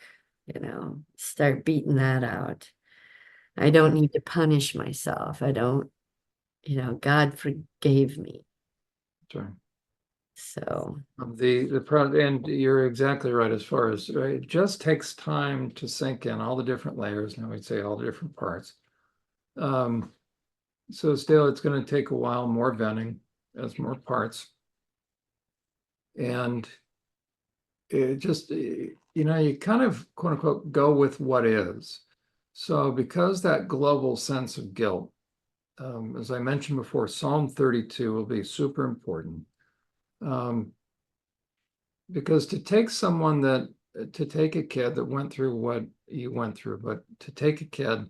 Start beating that out. I don't need to punish myself. I don't, God forgave me. Sorry. So, And you're exactly right as far as, right, it just takes time to sink in all the different layers. Now we'd say all the different parts. So still, it's going to take a while, more venting as more parts. And it just, you kind of, quote unquote, go with what is. So because that global sense of guilt, as I mentioned before, Psalm 32 will be super important. Because to take a kid that went through what you went through, but to take a kid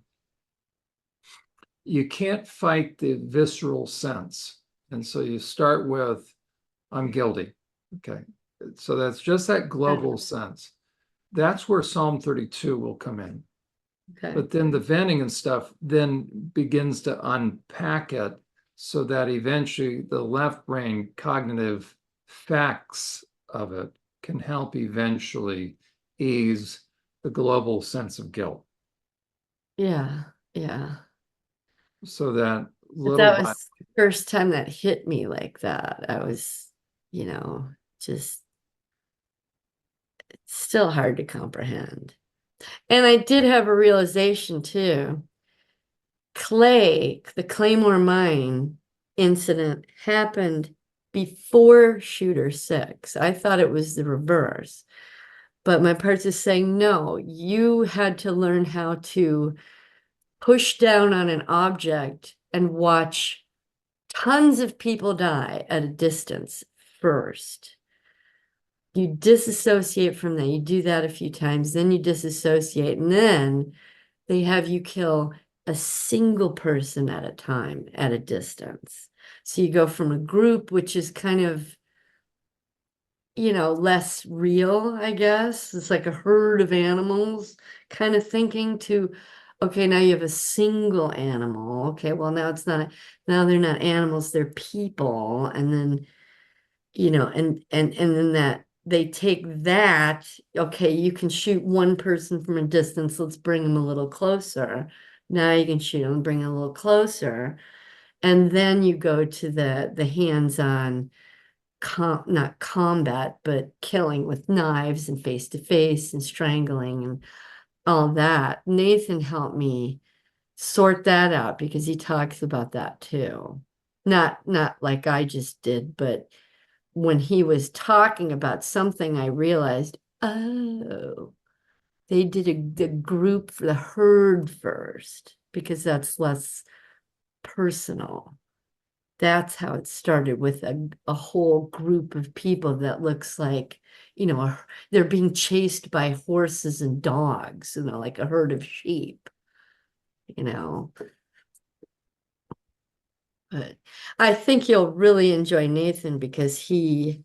you can't fight the visceral sense. And so you start with, I'm guilty. Okay. So that's just that global sense. That's where Psalm 32 will come in. Okay. But then the venting and stuff then begins to unpack it so that eventually the left brain cognitive facts of it can help eventually ease the global sense of guilt. Yeah. Yeah. So that But little that by was the first time that hit me like that. I was, just it's still hard to comprehend. And I did have a realization too. The Claymore mine incident happened before Shooter 6. I thought it was the reverse. But my parts is saying, no, you had to learn how to push down on an object and watch tons of people die at a distance first. You disassociate from that. You do that a few times, then you disassociate, and then they have you kill a single person at a time at a distance. So you go from a group, which is kind of, less real, I guess. It's like a herd of animals kind of thinking to, okay, now you have a single animal. Okay, well, now they're not animals, they're people. And then, and then that they take that, okay, you can shoot one person from a distance, let's bring them a little closer. Now you can shoot them, bring them a little closer. And then you go to the hands-on, not combat, but killing with knives and face to face and strangling and all that. Nathan helped me sort that out because he talks about that too. Not like I just did, but when he was talking about something, I realized, oh, they did the group for the herd first because that's less personal. That's how it started with a whole group of people that looks like, they're being chased by horses and dogs, like a herd of sheep, you know. But I think you'll really enjoy Nathan because he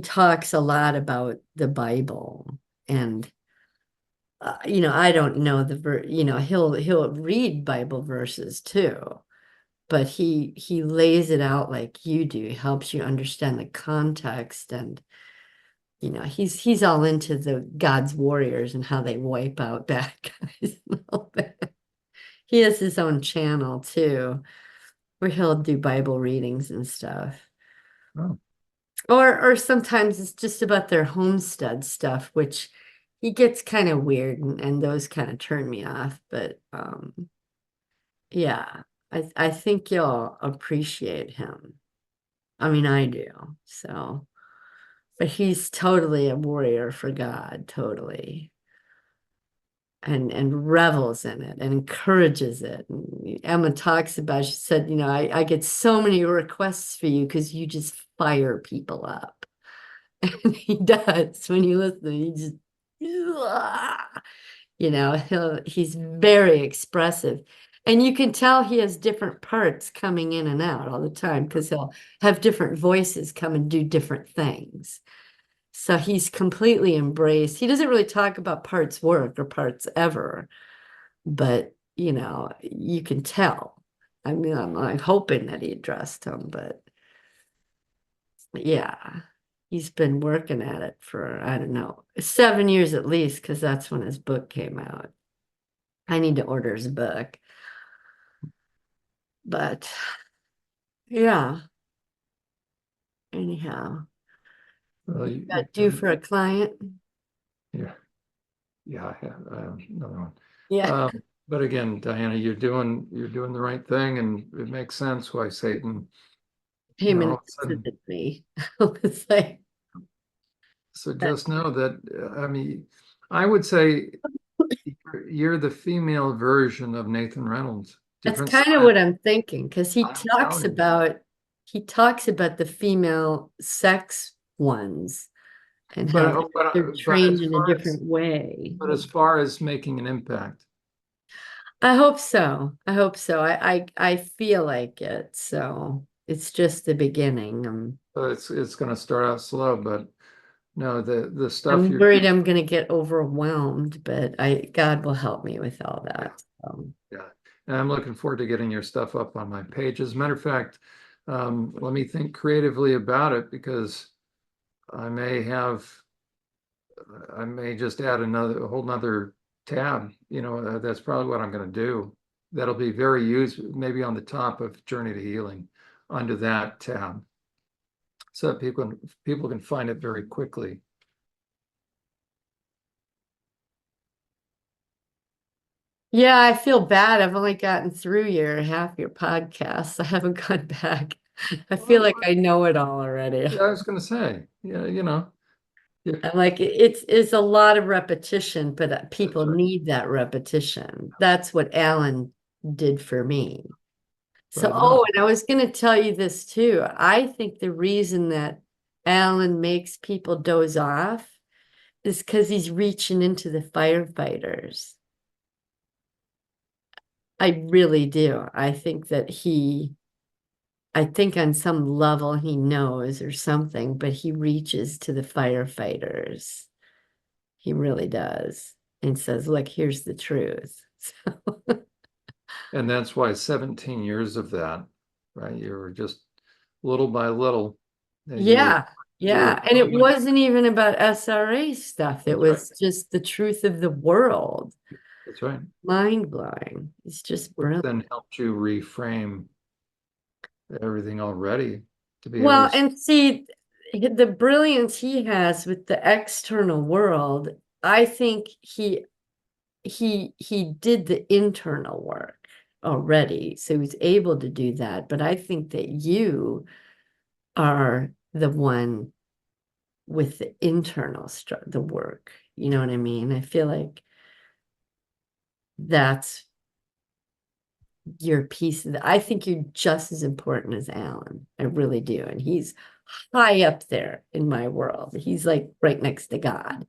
talks a lot about the Bible and I don't know he'll read Bible verses too, but he lays it out like you do, helps you understand the context, and he's all into the God's warriors and how they wipe out bad guys and all that. He has his own channel too, where he'll do Bible readings and stuff. oh, Or sometimes it's just about their homestead stuff, which he gets kind of weird and those kind of turn me off. But yeah, I think you'll appreciate him. I mean, I do. So, but he's totally a warrior for God, totally. And revels in it and encourages it. And Emma talks about, she said, I get so many requests for you because you just fire people up. And he does when you listen, he just, he's very expressive. And you can tell he has different parts coming in and out all the time because he'll have different voices come and do different things. So he's completely embraced. He doesn't really talk about parts work or parts ever, but you can tell. I mean, I'm hoping that he addressed them, but yeah, he's been working at it for, I don't know, 7 years at least, because that's when his book came out. I need to order his book. But yeah, anyhow, well, got due for a client. yeah, yeah, I have another one. Yeah, But again, Diana, you're doing the right thing, and it makes sense why Satan, came all and of a sudden. visited me. It's like, So just know that, I mean, I would say you're the female version of Nathan Reynolds. that's Different kind of side. what I'm thinking, because I'm telling you. he talks about the female sex ones and But how uh, but they're uh, but trained as in a far as different way. but as far as making an impact, I hope so. I hope so. I feel like it. So it's just the beginning. So it's going to start out slow, but no, the stuff I'm you're worried I'm gonna get overwhelmed, but God will help me with all yeah, that. yeah. And I'm looking forward to getting your stuff up on my page. As a matter of fact, let me think creatively about it because I may have I may just add a whole nother tab. That's probably what I'm going to do. That'll be very used, maybe on the top of Journey to Healing, under that tab, so that people can find it very quickly. Yeah, I feel bad. I've only gotten through half your podcast. I haven't gone back. I feel Well, like I know it all already. yeah, I was going to say, yeah, yeah, I'm like, it's a lot of repetition, but that's people right. need that repetition. That's what Alan did for me. So, Right. No, oh, and I was going to tell you this too. I think the reason that Alan makes people doze off is because he's reaching into the firefighters. I really do. I think on some level he knows or something, but he reaches to the firefighters. He really does. And says, look, here's the truth. and that's why 17 years of that, right? You were just little by little, that Yeah, you were yeah. And it probably wasn't even about SRA stuff. It that's right. was just the truth of the world. That's right. Mind blowing. It's just Which brilliant. then helped you reframe everything already to be able Well, to. and see, the brilliance he has with the external world, I think he did the internal work already, so he's able to do that. But I think that you are the one with the internal the work. You know what I mean? I feel like that's your piece I think you're just as important as Alan. I really do. And he's high up there in my world. He's like right next to God.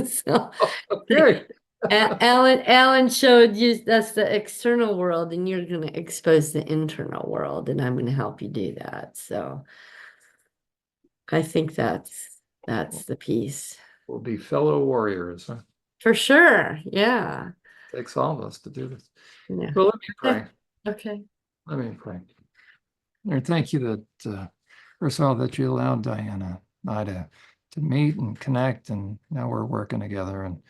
So Okay. Alan showed you that's the external world, and you're going to expose the internal world, and I'm going to help you do that. So I think that's the piece We'll be fellow warriors. Huh? for sure. Yeah. Takes all of us to do this. Yeah. Well, let me Okay. pray. Okay. Let me pray. Lord, thank you that, first of all, that you allowed Diana and I to meet and connect, and now we're working together. And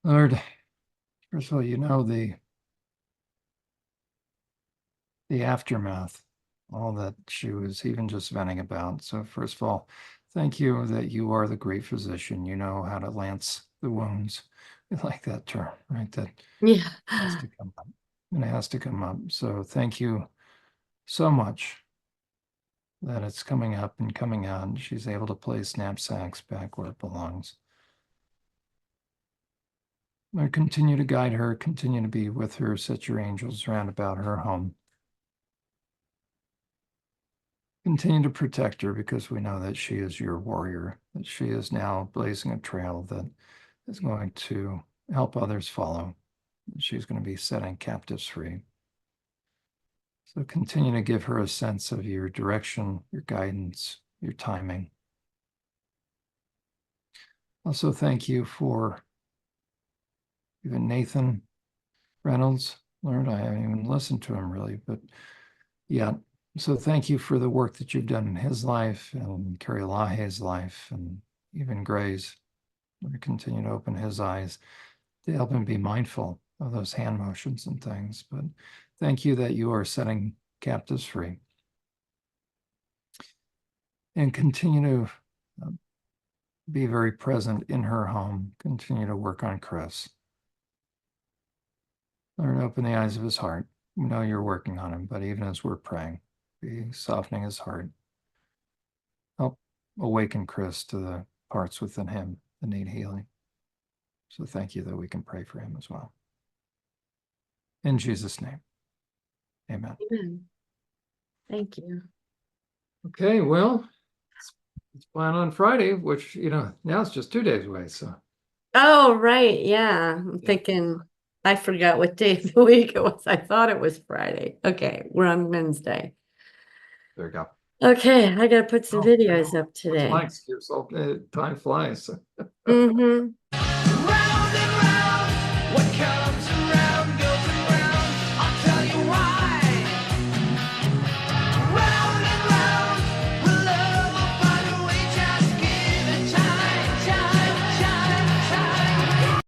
Lord, first of all, the aftermath, all that she was even just venting about. So, first of all, thank you that you are the great physician. You know how to lance the wounds. I like that term, right? That Yeah. has to come up. And it has to come up. So, thank you so much that it's coming up and coming out. And she's able to place knapsacks back where it belongs. Lord, continue to guide her, continue to be with her, set your angels round about her home. Continue to protect her because we know that she is your warrior, that she is now blazing a trail that is going to help others follow. She's going to be setting captives free. So continue to give her a sense of your direction, your guidance, your timing. Also, thank you for even Nathan Reynolds. Lord, I haven't even listened to him really, but yeah. So thank you for the work that you've done in his life and Carrie Lahaye's life and even Gray's. Lord, continue to open his eyes to help him be mindful of those hand motions and things. But thank you that you are setting captives free. And continue to be very present in her home. Continue to work on Chris. Lord, open the eyes of his heart. We know you're working on him, but even as we're praying, be softening his heart. Help awaken Chris to the parts within him that need healing. So thank you that we can pray for him as well. In Jesus' name, amen. Amen. Thank you. Okay, well, it's plan on Friday, which, now it's just 2 days away. So, Oh, right. Yeah. I'm yeah. thinking I forgot what day of the week it was. I thought it was Friday. Okay, we're on Wednesday. There you go. Okay, I gotta put some Oh, videos up what's my today. excuse? Okay, time flies. Mm-hmm.